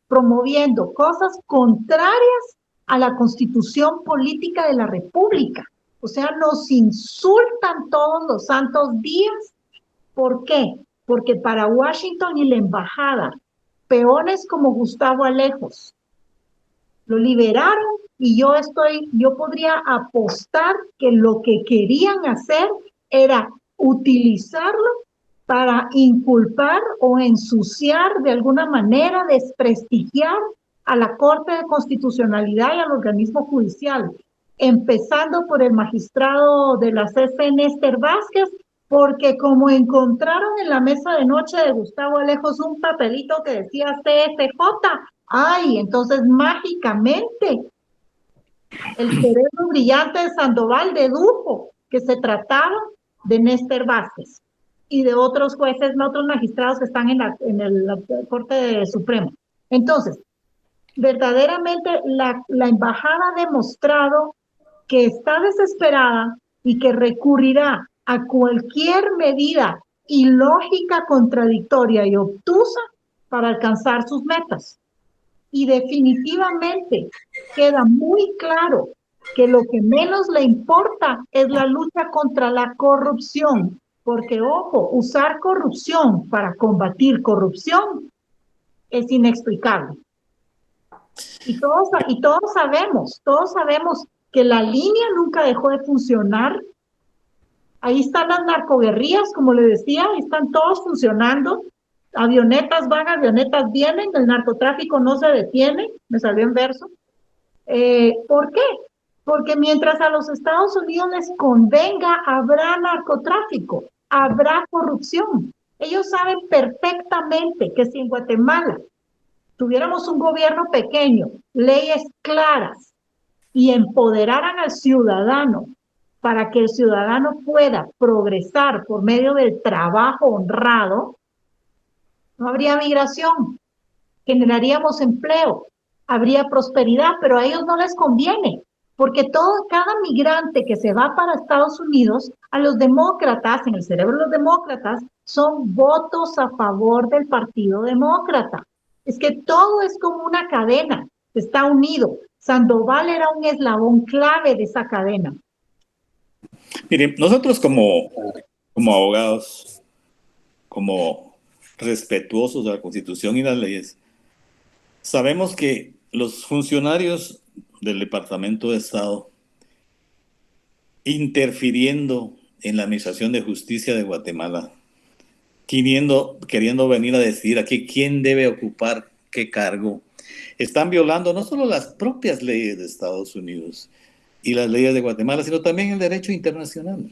promoviendo cosas contrarias a la constitución política de la República. O sea, nos insultan todos los santos días. ¿Por qué? Porque para Washington y la embajada, peones como Gustavo Alejos lo liberaron, y yo podría apostar que lo que querían hacer era utilizarlo para inculpar o ensuciar de alguna manera, desprestigiar a la Corte de Constitucionalidad y al organismo judicial, empezando por el magistrado de la CC, Lester Vázquez, porque como encontraron en la mesa de noche de Gustavo Alejos un papelito que decía CFJ, ¡ay! Entonces mágicamente el cerebro brillante de Sandoval dedujo que se trataba de Lester Vázquez y de otros jueces, otros magistrados que están en la Corte Suprema. Entonces, verdaderamente la embajada ha demostrado que está desesperada y que recurrirá a cualquier medida ilógica, contradictoria y obtusa para alcanzar sus metas. Y definitivamente queda muy claro que lo que menos le importa es la lucha contra la corrupción, porque, ojo, usar corrupción para combatir corrupción es inexplicable. Y todos sabemos que la línea nunca dejó de funcionar. Ahí están las narcoguerrillas, como le decía, ahí están todos funcionando. Avionetas van, avionetas vienen, el narcotráfico no se detiene, me salió en verso. ¿Por qué? Porque mientras a los Estados Unidos les convenga, habrá narcotráfico, habrá corrupción. Ellos saben perfectamente que si en Guatemala tuviéramos un gobierno pequeño, leyes claras y empoderaran al ciudadano para que el ciudadano pueda progresar por medio del trabajo honrado, no habría migración, generaríamos empleo, habría prosperidad, pero a ellos no les conviene, porque cada migrante que se va para Estados Unidos, a los demócratas, en el cerebro de los demócratas, son votos a favor del Partido Demócrata. Es que todo es como una cadena, está unido. Sandoval era un eslabón clave de esa cadena. Miren, nosotros como abogados, como respetuosos de la Constitución y las leyes, sabemos que los funcionarios del Departamento de Estado interfiriendo en la Administración de Justicia de Guatemala, queriendo venir a decidir aquí quién debe ocupar qué cargo, están violando no solo las propias leyes de Estados Unidos y las leyes de Guatemala, sino también el derecho internacional.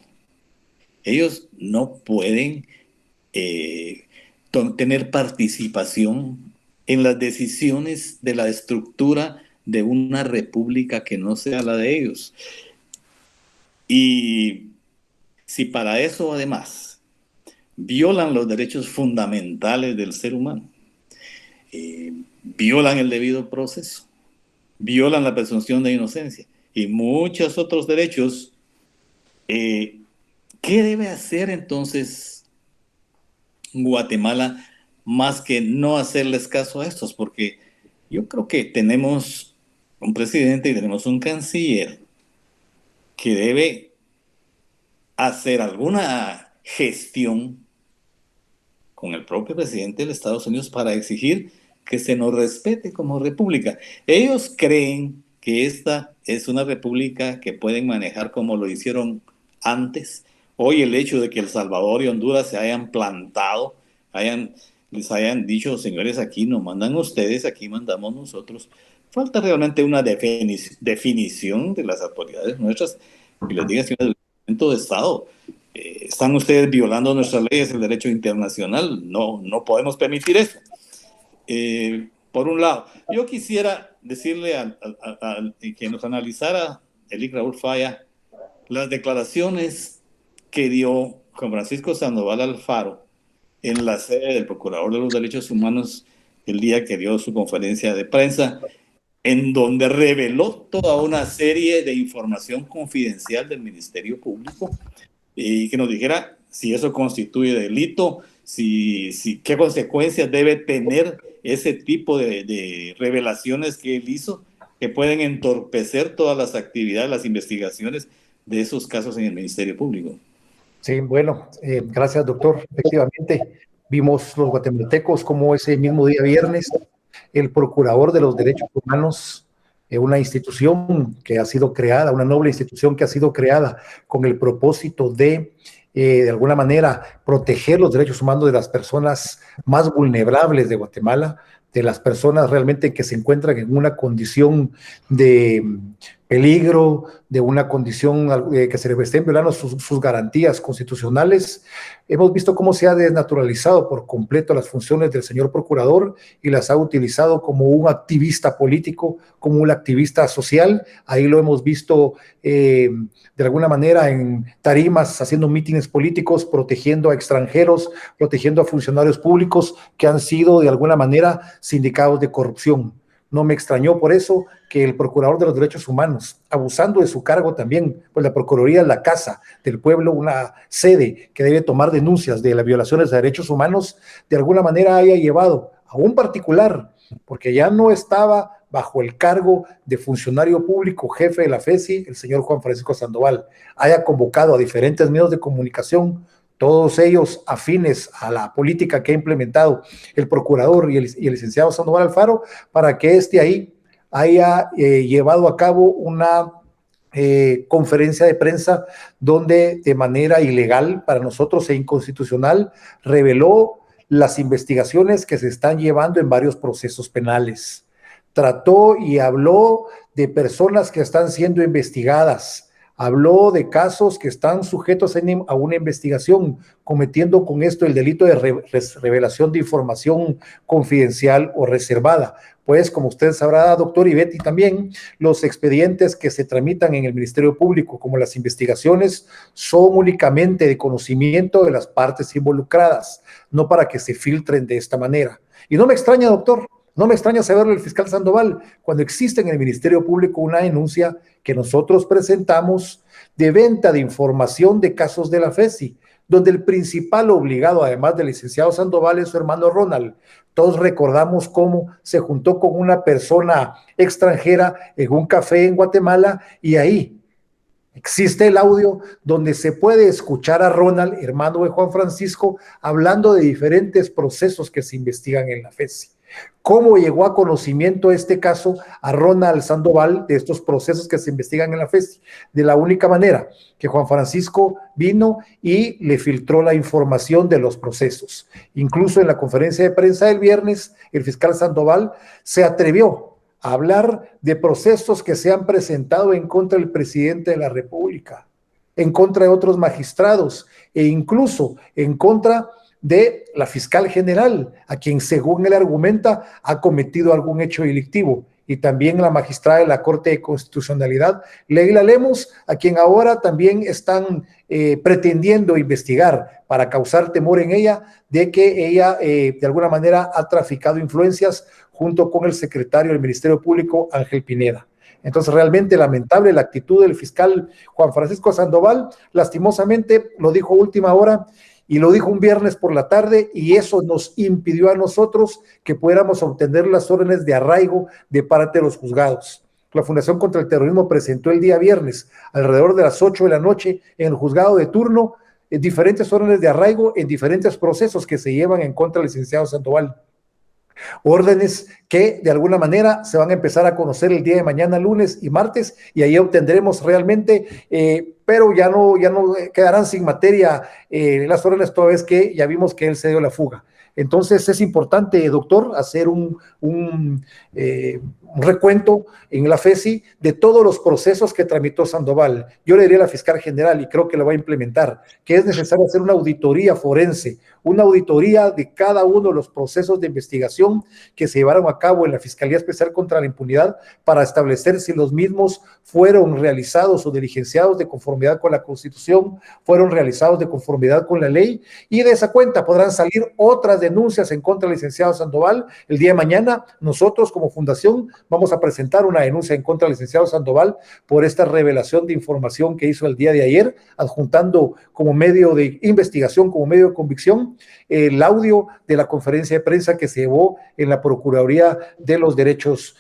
Ellos no pueden tener participación en las decisiones de la estructura de una república que no sea la de ellos. Y si para eso además violan los derechos fundamentales del ser humano, violan el debido proceso, violan la presunción de inocencia y muchos otros derechos, ¿qué debe hacer entonces Guatemala más que no hacerles caso a estos? Porque yo creo que tenemos un presidente y tenemos un canciller que debe hacer alguna gestión con el propio presidente de los Estados Unidos para exigir que se nos respete como república. Ellos creen que esta es una república que pueden manejar como lo hicieron antes. Hoy el hecho de que El Salvador y Honduras se hayan plantado, les hayan dicho, señores, aquí no mandan ustedes, aquí mandamos nosotros. Falta realmente una definición de las autoridades nuestras que les digan si un departamento de Estado están ustedes violando nuestras leyes, el derecho internacional. No podemos permitir eso. Por un lado, yo quisiera decirle que nos analizara Elic Raúl Falla las declaraciones que dio Juan Francisco Sandoval Alfaro en la sede del Procurador de los Derechos Humanos el día que dio su conferencia de prensa, en donde reveló toda una serie de información confidencial del Ministerio Público y que nos dijera si eso constituye delito, qué consecuencias debe tener ese tipo de revelaciones que él hizo, que pueden entorpecer todas las actividades, las investigaciones de esos casos en el Ministerio Público. Sí, bueno, gracias, doctor. Efectivamente, vimos los guatemaltecos como ese mismo día viernes, el Procurador de los Derechos Humanos, una institución que ha sido creada, una noble institución que ha sido creada con el propósito de alguna manera, proteger los derechos humanos de las personas más vulnerables de Guatemala, de las personas realmente que se encuentran en una condición de peligro, de una condición que se les estén violando sus garantías constitucionales. Hemos visto cómo se ha desnaturalizado por completo las funciones del señor procurador y las ha utilizado como un activista político, como un activista social. Ahí lo hemos visto de alguna manera en tarimas, haciendo mítines políticos, protegiendo a extranjeros, protegiendo a funcionarios públicos que han sido de alguna manera sindicados de corrupción. No me extrañó por eso que el Procurador de los Derechos Humanos, abusando de su cargo también, pues la Procuraduría es la casa del pueblo, una sede que debe tomar denuncias de las violaciones de derechos humanos, de alguna manera haya llevado a un particular, porque ya no estaba bajo el cargo de funcionario público, jefe de la FESI, el señor Juan Francisco Sandoval, haya convocado a diferentes medios de comunicación, todos ellos afines a la política que ha implementado el procurador y el licenciado Sandoval Alfaro, para que ahí haya llevado a cabo una conferencia de prensa donde de manera ilegal, para nosotros e inconstitucional, reveló las investigaciones que se están llevando en varios procesos penales. Trató y habló de personas que están siendo investigadas habló de casos que están sujetos a una investigación, cometiendo con esto el delito de revelación de información confidencial o reservada. Pues, como usted sabrá, doctor, y Betty también, los expedientes que se tramitan en el Ministerio Público, como las investigaciones, son únicamente de conocimiento de las partes involucradas, no para que se filtren de esta manera. Y no me extraña, doctor, no me extraña saberlo el fiscal Sandoval, cuando existe en el Ministerio Público una denuncia que nosotros presentamos de venta de información de casos de la FESI, donde el principal obligado, además del licenciado Sandoval, es su hermano Ronald. Todos recordamos cómo se juntó con una persona extranjera en un café en Guatemala, y ahí existe el audio donde se puede escuchar a Ronald, hermano de Juan Francisco, hablando de diferentes procesos que se investigan en la FESI. ¿Cómo llegó a conocimiento este caso a Ronald Sandoval de estos procesos que se investigan en la FESI? De la única manera que Juan Francisco vino y le filtró la información de los procesos. Incluso en la conferencia de prensa del viernes, el fiscal Sandoval se atrevió a hablar de procesos que se han presentado en contra del presidente de la República, en contra de otros magistrados e incluso en contra de la fiscal general, a quien, según él argumenta, ha cometido algún hecho delictivo, y también la magistrada de la Corte de Constitucionalidad, Leila Lemos, a quien ahora también están pretendiendo investigar para causar temor en ella de que ella de alguna manera ha traficado influencias junto con el secretario del Ministerio Público, Ángel Pineda. Entonces, realmente lamentable la actitud del fiscal Juan Francisco Sandoval. Lastimosamente, lo dijo a última hora, y lo dijo un viernes por la tarde, y eso nos impidió a nosotros que pudiéramos obtener las órdenes de arraigo de parte de los juzgados. La Fundación contra el Terrorismo presentó el día viernes, alrededor de las 8 de la noche, en el juzgado de turno, diferentes órdenes de arraigo en diferentes procesos que se llevan en contra del licenciado Sandoval. Órdenes que de alguna manera se van a empezar a conocer el día de mañana, lunes y martes, y ahí obtendremos realmente, pero ya no quedarán sin materia las órdenes, toda vez que ya vimos que él se dio la fuga. Entonces es importante, doctor, hacer un recuento en la FESI de todos los procesos que tramitó Sandoval. Yo le diría a la fiscal general, y creo que lo va a implementar, que es necesario hacer una auditoría forense, una auditoría de cada uno de los procesos de investigación que se llevaron a cabo en la Fiscalía Especial contra la Impunidad, para establecer si los mismos fueron realizados o diligenciados de conformidad con la Constitución, fueron realizados de conformidad con la ley, y de esa cuenta podrán salir otras denuncias en contra del licenciado Sandoval. El día de mañana nosotros como fundación vamos a presentar una denuncia en contra del licenciado Sandoval por esta revelación de información que hizo el día de ayer, adjuntando como medio de investigación, como medio de convicción, el audio de la conferencia de prensa que se llevó en la Procuraduría de los Derechos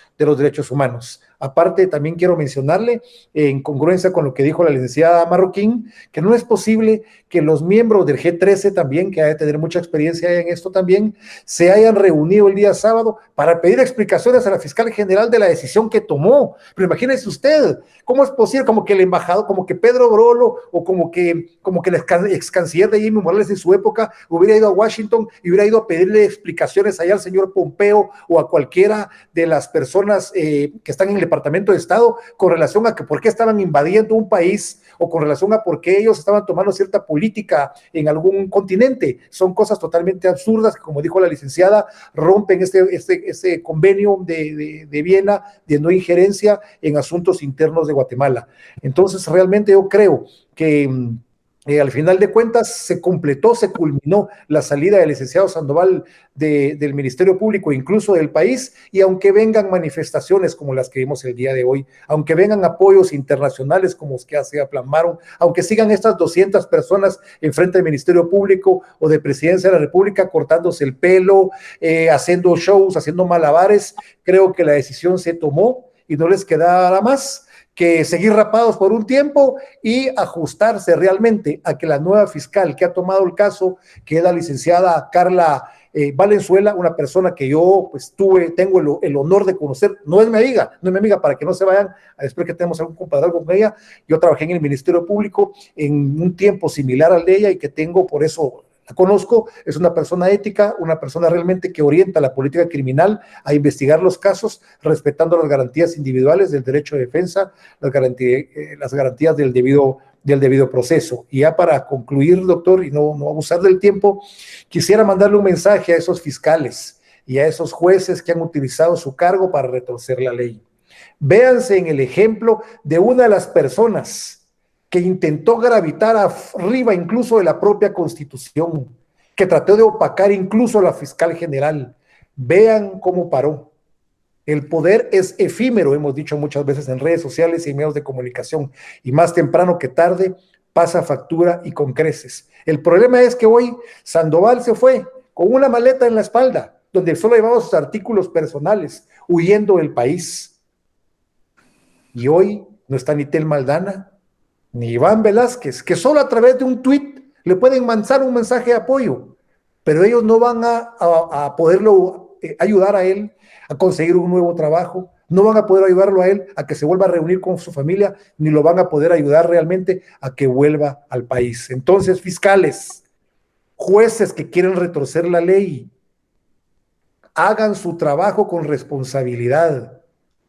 Humanos. Aparte, también quiero mencionarle, en congruencia con lo que dijo la licenciada Marroquín, que no es posible que los miembros del G13 también, que ha de tener mucha experiencia en esto también, se hayan reunido el día sábado para pedir explicaciones a la fiscal general de la decisión que tomó. Pero imagínese usted, ¿cómo es posible? Como que el embajador, como que Pedro Brolo, o como que el ex canciller de Jimmy Morales en su época hubiera ido a Washington y hubiera ido a pedirle explicaciones allá al señor Pompeo o a cualquiera de las personas que están en el Departamento de Estado con relación a que por qué estaban invadiendo un país, o con relación a por qué ellos estaban tomando cierta política en algún continente. Son cosas totalmente absurdas que, como dijo la licenciada, rompen este convenio de Viena de no injerencia en asuntos internos de Guatemala. Entonces, realmente yo creo que al final de cuentas se culminó la salida del licenciado Sandoval del Ministerio Público, incluso del país, y aunque vengan manifestaciones como las que vimos el día de hoy, aunque vengan apoyos internacionales como los que se aplamaron, aunque sigan estas 200 personas enfrente del Ministerio Público o de Presidencia de la República cortándose el pelo, haciendo shows, haciendo malabares, creo que la decisión se tomó y no les quedará más que seguir rapados por un tiempo y ajustarse realmente a que la nueva fiscal que ha tomado el caso, que es la licenciada Carla Valenzuela, una persona que yo pues tengo el honor de conocer, no es mi amiga, para que no se vayan a después que tenemos algún compadre con ella. Yo trabajé en el Ministerio Público en un tiempo similar al de ella, y que tengo por eso La conozco, es una persona ética, una persona realmente que orienta la política criminal a investigar los casos, respetando las garantías individuales del derecho de defensa, las garantías del debido proceso. Y ya para concluir, doctor, y no abusar del tiempo, quisiera mandarle un mensaje a esos fiscales y a esos jueces que han utilizado su cargo para retorcer la ley. Véanse en el ejemplo de una de las personas que intentó gravitar arriba incluso de la propia Constitución, que trató de opacar incluso a la fiscal general. Vean cómo paró. El poder es efímero, hemos dicho muchas veces en redes sociales y en medios de comunicación, y más temprano que tarde pasa factura y con creces. El problema es que hoy Sandoval se fue con una maleta en la espalda, donde solo llevaba sus artículos personales, huyendo del país. Y hoy no está ni Tel Maldana, ni Iván Velázquez, que solo a través de un tuit le pueden mandar un mensaje de apoyo, pero ellos no van a poderlo ayudar a él a conseguir un nuevo trabajo, no van a poder ayudarlo a él a que se vuelva a reunir con su familia, ni lo van a poder ayudar realmente a que vuelva al país. Entonces, fiscales, jueces que quieren retorcer la ley, hagan su trabajo con responsabilidad.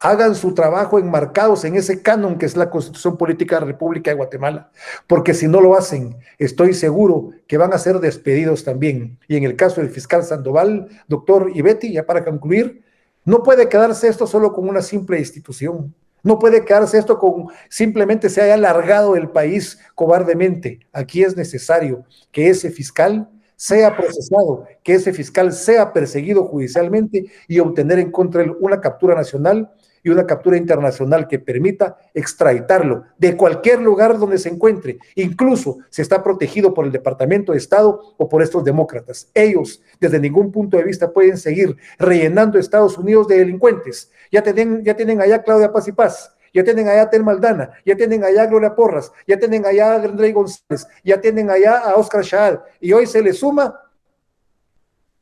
Hagan su trabajo enmarcados en ese canon que es la Constitución Política de la República de Guatemala, porque si no lo hacen, estoy seguro que van a ser despedidos también. Y en el caso del fiscal Sandoval, doctor y Betty, ya para concluir, no puede quedarse esto solo con una simple institución, no puede quedarse esto con simplemente se haya largado el país cobardemente. Aquí es necesario que ese fiscal sea procesado, que ese fiscal sea perseguido judicialmente y obtener en contra de él una captura nacional y una captura internacional que permita extraditarlo de cualquier lugar donde se encuentre, incluso si está protegido por el Departamento de Estado o por estos demócratas. Ellos, desde ningún punto de vista, pueden seguir rellenando Estados Unidos de delincuentes. Ya tienen allá Claudia Paz y Paz, ya tienen allá a Tel Maldana, ya tienen allá a Gloria Porras, ya tienen allá a André González, ya tienen allá a Oscar Shahad, y hoy se le suma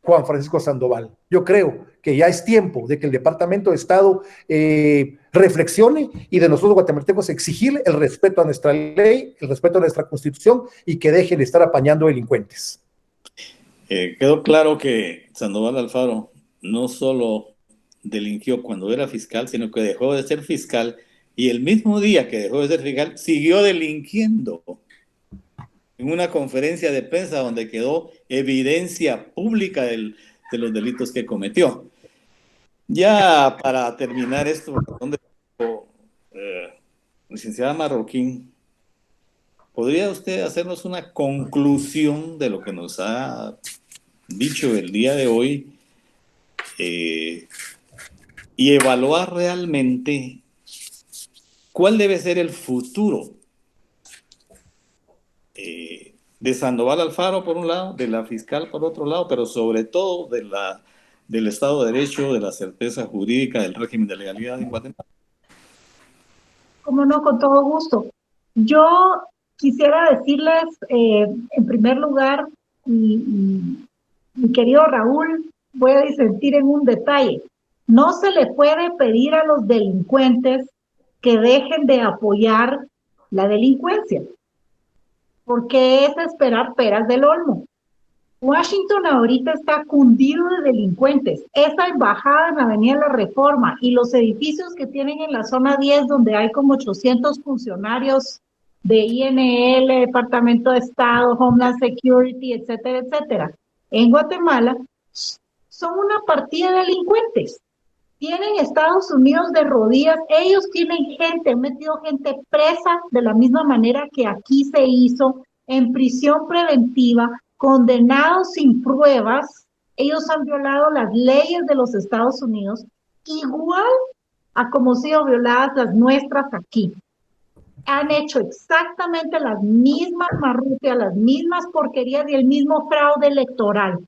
Juan Francisco Sandoval. Yo creo que ya es tiempo de que el Departamento de Estado reflexione y de nosotros guatemaltecos exigirle el respeto a nuestra ley, el respeto a nuestra Constitución y que dejen de estar apañando delincuentes. Quedó claro que Sandoval Alfaro no solo delinquió cuando era fiscal, sino que dejó de ser fiscal y el mismo día que dejó de ser fiscal siguió delinquiendo. En una conferencia de prensa donde quedó evidencia pública de los delitos que cometió. Ya para terminar esto, licenciada Marroquín, ¿podría usted hacernos una conclusión de lo que nos ha dicho el día de hoy y evaluar realmente cuál debe ser el futuro de Sandoval Alfaro por un lado, de la fiscal por otro lado, pero sobre todo del Estado de Derecho, de la certeza jurídica, del régimen de legalidad en Guatemala? Como no, con todo gusto. Yo quisiera decirles, en primer lugar, mi querido Raúl, voy a disentir en un detalle. No se le puede pedir a los delincuentes que dejen de apoyar la delincuencia, porque es esperar peras del olmo. Washington ahorita está cundido de delincuentes. Esa embajada en Avenida La Reforma y los edificios que tienen en la zona 10, donde hay como 800 funcionarios de INL, Departamento de Estado, Homeland Security, etcétera, etcétera, en Guatemala, son una partida de delincuentes. Tienen Estados Unidos de rodillas, ellos tienen gente, han metido gente presa de la misma manera que aquí se hizo, en prisión preventiva, condenados sin pruebas. Ellos han violado las leyes de los Estados Unidos, igual a como han sido violadas las nuestras aquí. Han hecho exactamente las mismas marrutias, las mismas porquerías y el mismo fraude electoral.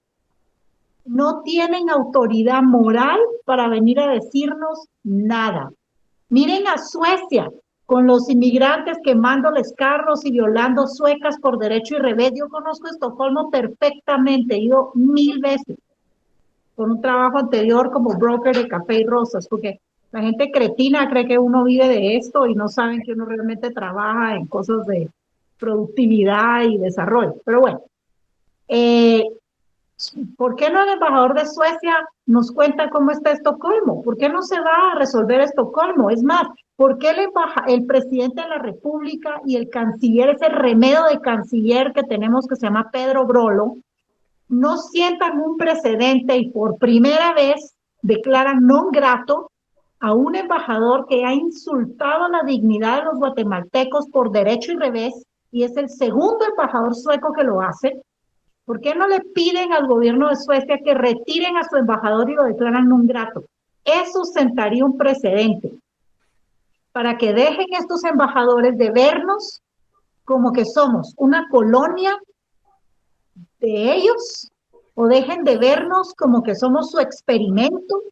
No tienen autoridad moral para venir a decirnos nada. Miren a Suecia, con los inmigrantes quemándoles carros y violando suecas por derecho y revés. Yo conozco Estocolmo perfectamente, he ido 1000 veces, con un trabajo anterior como broker de café y rosas, porque la gente cretina cree que uno vive de esto y no saben que uno realmente trabaja en cosas de productividad y desarrollo. Pero bueno, ¿Por qué no el embajador de Suecia nos cuenta cómo está Estocolmo? ¿Por qué no se va a resolver Estocolmo? Es más, ¿por qué el presidente de la República y el canciller, ese remedio de canciller que tenemos que se llama Pedro Brolo, no sientan un precedente y por primera vez declaran non grato a un embajador que ha insultado la dignidad de los guatemaltecos por derecho y revés, y es el segundo embajador sueco que lo hace? ¿Por qué no le piden al gobierno de Suecia que retiren a su embajador y lo declaran non grato? Eso sentaría un precedente para que dejen estos embajadores de vernos como que somos una colonia de ellos, o dejen de vernos como que somos su experimento,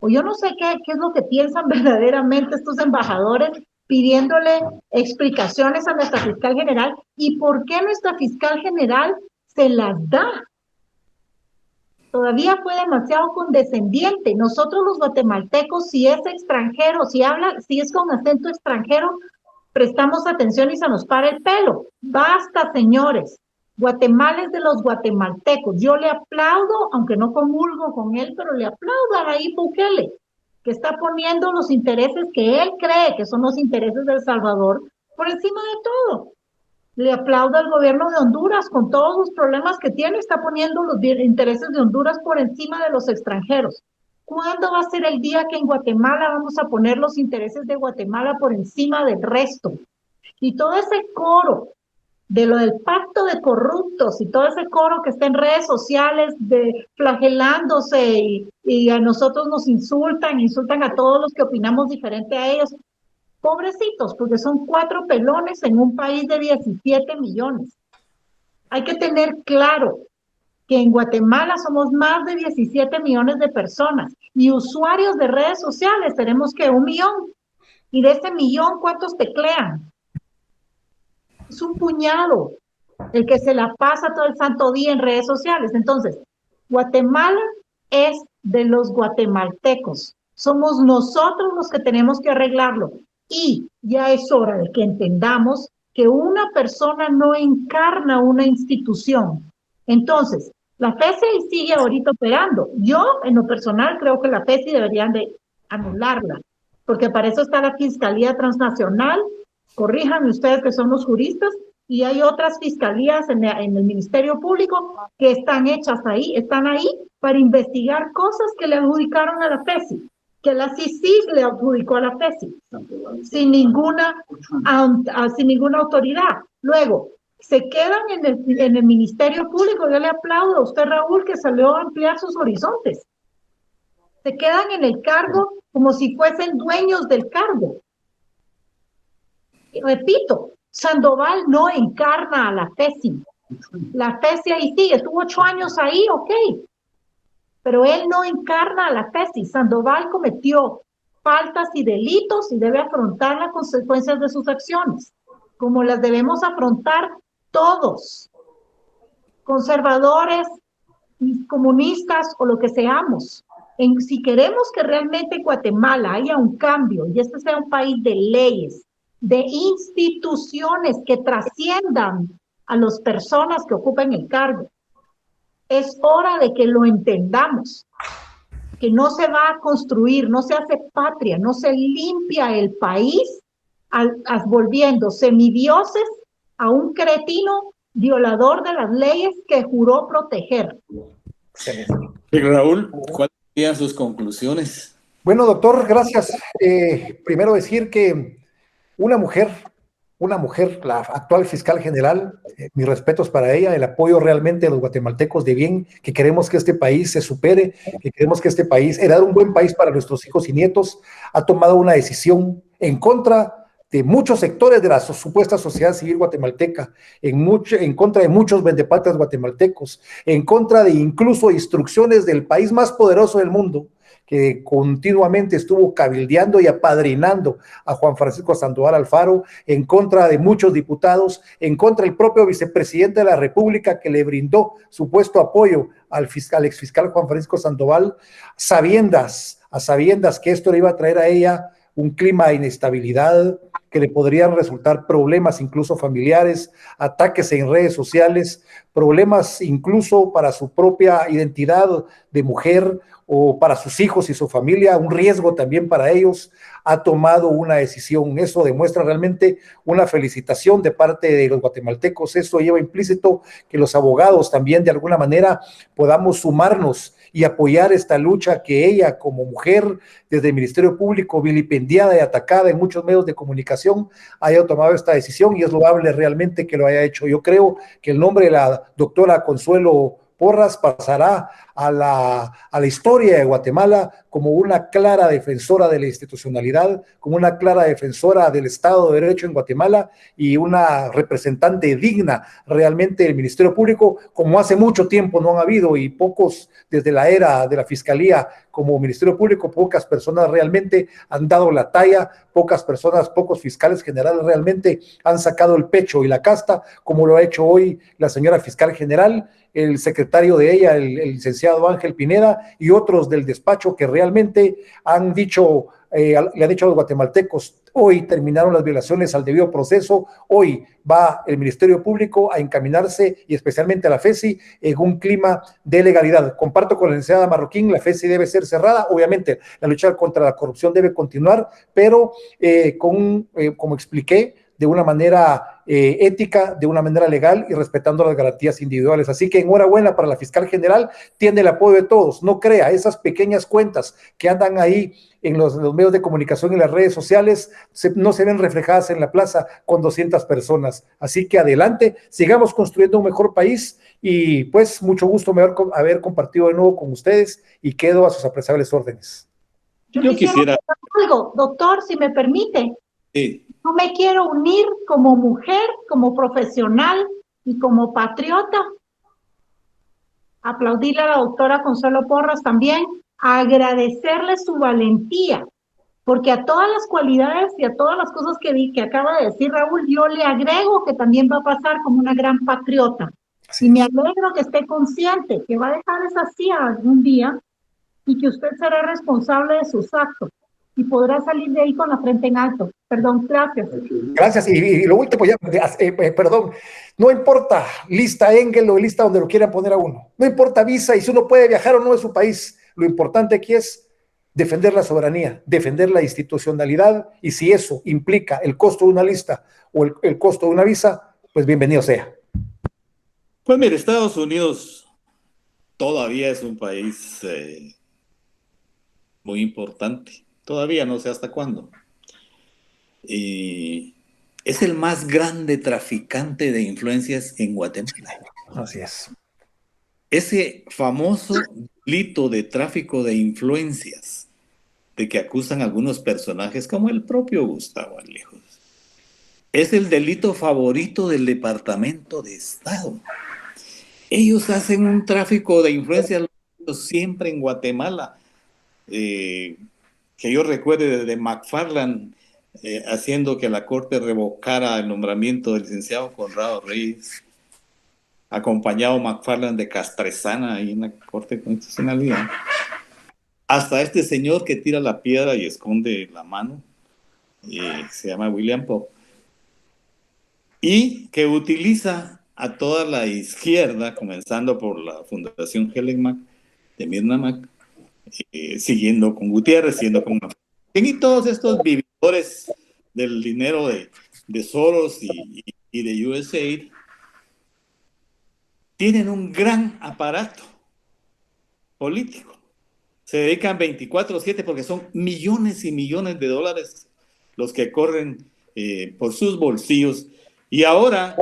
o yo no sé qué es lo que piensan verdaderamente estos embajadores, pidiéndole explicaciones a nuestra fiscal general, y por qué nuestra fiscal general se las da. Todavía fue demasiado condescendiente. Nosotros los guatemaltecos, si es extranjero, si es con acento extranjero, prestamos atención y se nos para el pelo. Basta, señores. Guatemala es de los guatemaltecos. Yo le aplaudo, aunque no comulgo con él, pero le aplaudo a Nayib Bukele, que está poniendo los intereses que él cree que son los intereses de El Salvador por encima de todo. Le aplaudo al gobierno de Honduras con todos los problemas que tiene, está poniendo los intereses de Honduras por encima de los extranjeros. ¿Cuándo va a ser el día que en Guatemala vamos a poner los intereses de Guatemala por encima del resto? Y todo ese coro de lo del pacto de corruptos y todo ese coro que está en redes sociales flagelándose y a nosotros nos insultan a todos los que opinamos diferente a ellos. Pobrecitos, porque son 4 pelones en un país de 17 millones. Hay que tener claro que en Guatemala somos más de 17 millones de personas y usuarios de redes sociales tenemos que 1 millón. Y de ese millón, ¿cuántos teclean? Es un puñado el que se la pasa todo el santo día en redes sociales. Entonces, Guatemala es de los guatemaltecos. Somos nosotros los que tenemos que arreglarlo. Y ya es hora de que entendamos que una persona no encarna una institución. Entonces, la FECI sigue ahorita operando. Yo, en lo personal, creo que la FECI deberían de anularla, porque para eso está la Fiscalía Transnacional, corríjanme ustedes que son los juristas, y hay otras fiscalías en el Ministerio Público que están hechas ahí, están ahí para investigar cosas que le adjudicaron a la FECI, que la CICIG le adjudicó a la FECI, sin ninguna autoridad. Luego, se quedan en el Ministerio Público. Yo le aplaudo a usted, Raúl, que salió a ampliar sus horizontes. Se quedan en el cargo como si fuesen dueños del cargo. Y repito, Sandoval no encarna a la FECI. La FECI ahí sigue, estuvo 8 años ahí, ok. Pero él no encarna a la FECI. Sandoval cometió faltas y delitos y debe afrontar las consecuencias de sus acciones, como las debemos afrontar todos, conservadores, comunistas o lo que seamos. Si queremos que realmente en Guatemala haya un cambio y este sea un país de leyes, de instituciones que trasciendan a las personas que ocupan el cargo, es hora de que lo entendamos, que no se va a construir, no se hace patria, no se limpia el país volviendo semidioses a un cretino violador de las leyes que juró proteger. Raúl, ¿cuáles serían sus conclusiones? Bueno, doctor, gracias. Primero decir que una mujer, la actual fiscal general, mis respetos para ella, el apoyo realmente de los guatemaltecos de bien, que queremos que este país se supere, que queremos que este país, heredar un buen país para nuestros hijos y nietos, ha tomado una decisión en contra de muchos sectores de la supuesta sociedad civil guatemalteca, en contra de muchos vendepatrias guatemaltecos, en contra de incluso instrucciones del país más poderoso del mundo, que continuamente estuvo cabildeando y apadrinando a Juan Francisco Sandoval Alfaro, en contra de muchos diputados, en contra del propio vicepresidente de la República que le brindó supuesto apoyo al exfiscal Juan Francisco Sandoval, a sabiendas que esto le iba a traer a ella un clima de inestabilidad, que le podrían resultar problemas incluso familiares, ataques en redes sociales, problemas incluso para su propia identidad de mujer o para sus hijos y su familia, un riesgo también para ellos, ha tomado una decisión. Eso demuestra realmente una felicitación de parte de los guatemaltecos. Eso lleva implícito que los abogados también de alguna manera podamos sumarnos y apoyar esta lucha que ella como mujer desde el Ministerio Público, vilipendiada y atacada en muchos medios de comunicación, haya tomado esta decisión, y es loable realmente que lo haya hecho. Yo creo que el nombre de la doctora Consuelo Porras pasará a la historia de Guatemala como una clara defensora de la institucionalidad, como una clara defensora del Estado de Derecho en Guatemala y una representante digna realmente del Ministerio Público, como hace mucho tiempo no han habido, y pocos desde la era de la Fiscalía como Ministerio Público, pocas personas realmente han dado la talla, pocas personas, pocos fiscales generales realmente han sacado el pecho y la casta, como lo ha hecho hoy la señora fiscal general, el secretario de ella, el licenciado Ángel Pineda, y otros del despacho que realmente han dicho, le han dicho a los guatemaltecos: hoy terminaron las violaciones al debido proceso, hoy va el Ministerio Público a encaminarse, y especialmente a la FESI, en un clima de legalidad. Comparto con la licenciada Marroquín, la FESI debe ser cerrada, obviamente la lucha contra la corrupción debe continuar, pero como expliqué, de una manera ética, de una manera legal y respetando las garantías individuales. Así que enhorabuena para la fiscal general, tiene el apoyo de todos. No crea, esas pequeñas cuentas que andan ahí en los medios de comunicación y las redes sociales no se ven reflejadas en la plaza con 200 personas. Así que adelante, sigamos construyendo un mejor país, y pues mucho gusto haber compartido de nuevo con ustedes, y quedo a sus apreciables órdenes. Yo quisiera algo, doctor, si me permite. Sí. No me quiero unir como mujer, como profesional y como patriota. Aplaudirle a la doctora Consuelo Porras también, agradecerle su valentía, porque a todas las cualidades y a todas las cosas que acaba de decir Raúl, yo le agrego que también va a pasar como una gran patriota. Y me alegro que esté consciente que va a dejar esa silla algún día y que usted será responsable de sus actos y podrá salir de ahí con la frente en alto. Perdón, gracias. Gracias, y lo último ya, perdón, no importa lista Engel o lista donde lo quieran poner a uno, no importa visa y si uno puede viajar o no de su país, lo importante aquí es defender la soberanía, defender la institucionalidad, y si eso implica el costo de una lista o el costo de una visa, pues bienvenido sea. Pues mire, Estados Unidos todavía es un país muy importante. Todavía no sé hasta cuándo. Y es el más grande traficante de influencias en Guatemala. Así es. Ese famoso delito de tráfico de influencias, de que acusan a algunos personajes como el propio Gustavo Alejos, es el delito favorito del Departamento de Estado. Ellos hacen un tráfico de influencias siempre en Guatemala. Que yo recuerde desde McFarland haciendo que la Corte revocara el nombramiento del licenciado Conrado Reyes, acompañado McFarland de Castresana ahí en la Corte de Constitucionalidad, hasta este señor que tira la piedra y esconde la mano, se llama William Pope, y que utiliza a toda la izquierda, comenzando por la Fundación Helen Mac, de Mirna Mac, siguiendo con Gutiérrez, siguiendo con y todos estos vividores del dinero de Soros y de USAID tienen un gran aparato político. Se dedican 24/7 porque son millones y millones de dólares los que corren por sus bolsillos. Y ahora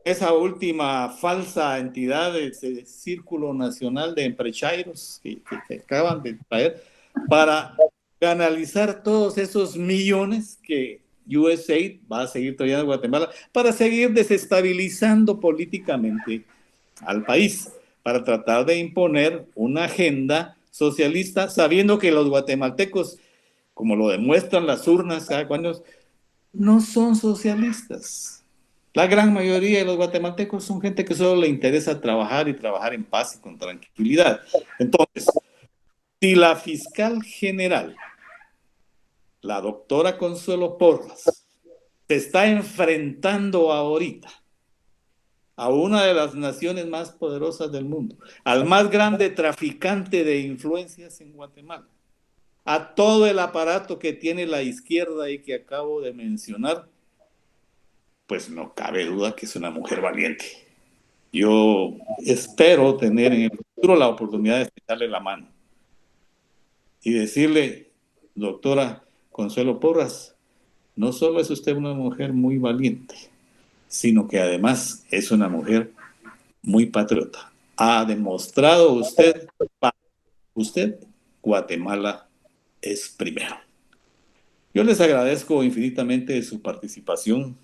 esa última falsa entidad, ese Círculo Nacional de Empresarios que acaban de traer para canalizar todos esos millones que USAID va a seguir trayendo a Guatemala para seguir desestabilizando políticamente al país, para tratar de imponer una agenda socialista, sabiendo que los guatemaltecos, como lo demuestran las urnas cada cuando, no son socialistas. La gran mayoría de los guatemaltecos son gente que solo le interesa trabajar y trabajar en paz y con tranquilidad. Entonces, si la fiscal general, la doctora Consuelo Porras, se está enfrentando ahorita a una de las naciones más poderosas del mundo, al más grande traficante de influencias en Guatemala, a todo el aparato que tiene la izquierda y que acabo de mencionar, pues no cabe duda que es una mujer valiente. Yo espero tener en el futuro la oportunidad de echarle la mano y decirle, doctora Consuelo Porras, no solo es usted una mujer muy valiente, sino que además es una mujer muy patriota. Ha demostrado usted, para usted, Guatemala es primero. Yo les agradezco infinitamente su participación.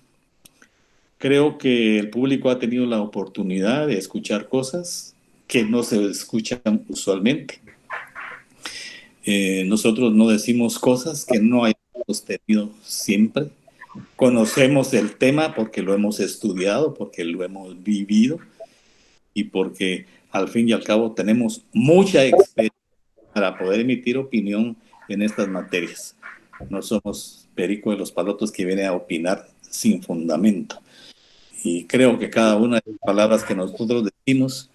Creo que el público ha tenido la oportunidad de escuchar cosas que no se escuchan usualmente. Nosotros no decimos cosas que no hayamos tenido siempre. Conocemos el tema porque lo hemos estudiado, porque lo hemos vivido y porque al fin y al cabo tenemos mucha experiencia para poder emitir opinión en estas materias. No somos perico de los palotos que viene a opinar sin fundamento. Y creo que cada una de las palabras que nosotros decimos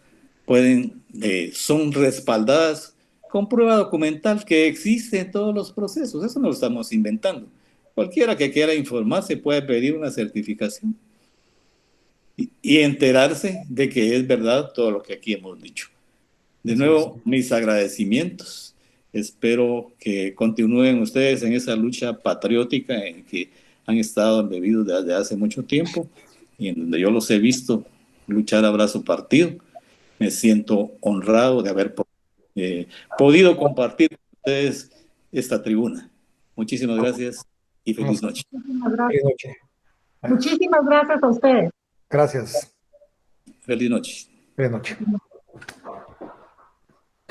son respaldadas con prueba documental que existe en todos los procesos. Eso no lo estamos inventando. Cualquiera que quiera informarse puede pedir una certificación y enterarse de que es verdad todo lo que aquí hemos dicho. De nuevo, mis agradecimientos. Espero que continúen ustedes en esa lucha patriótica en que han estado embebidos desde hace mucho tiempo y en donde yo los he visto luchar a brazo partido. Me siento honrado de haber podido compartir con ustedes esta tribuna. Muchísimas gracias y feliz noche. Muchísimas gracias. Feliz noche. Muchísimas gracias a ustedes. Gracias. Feliz noche. Feliz noche.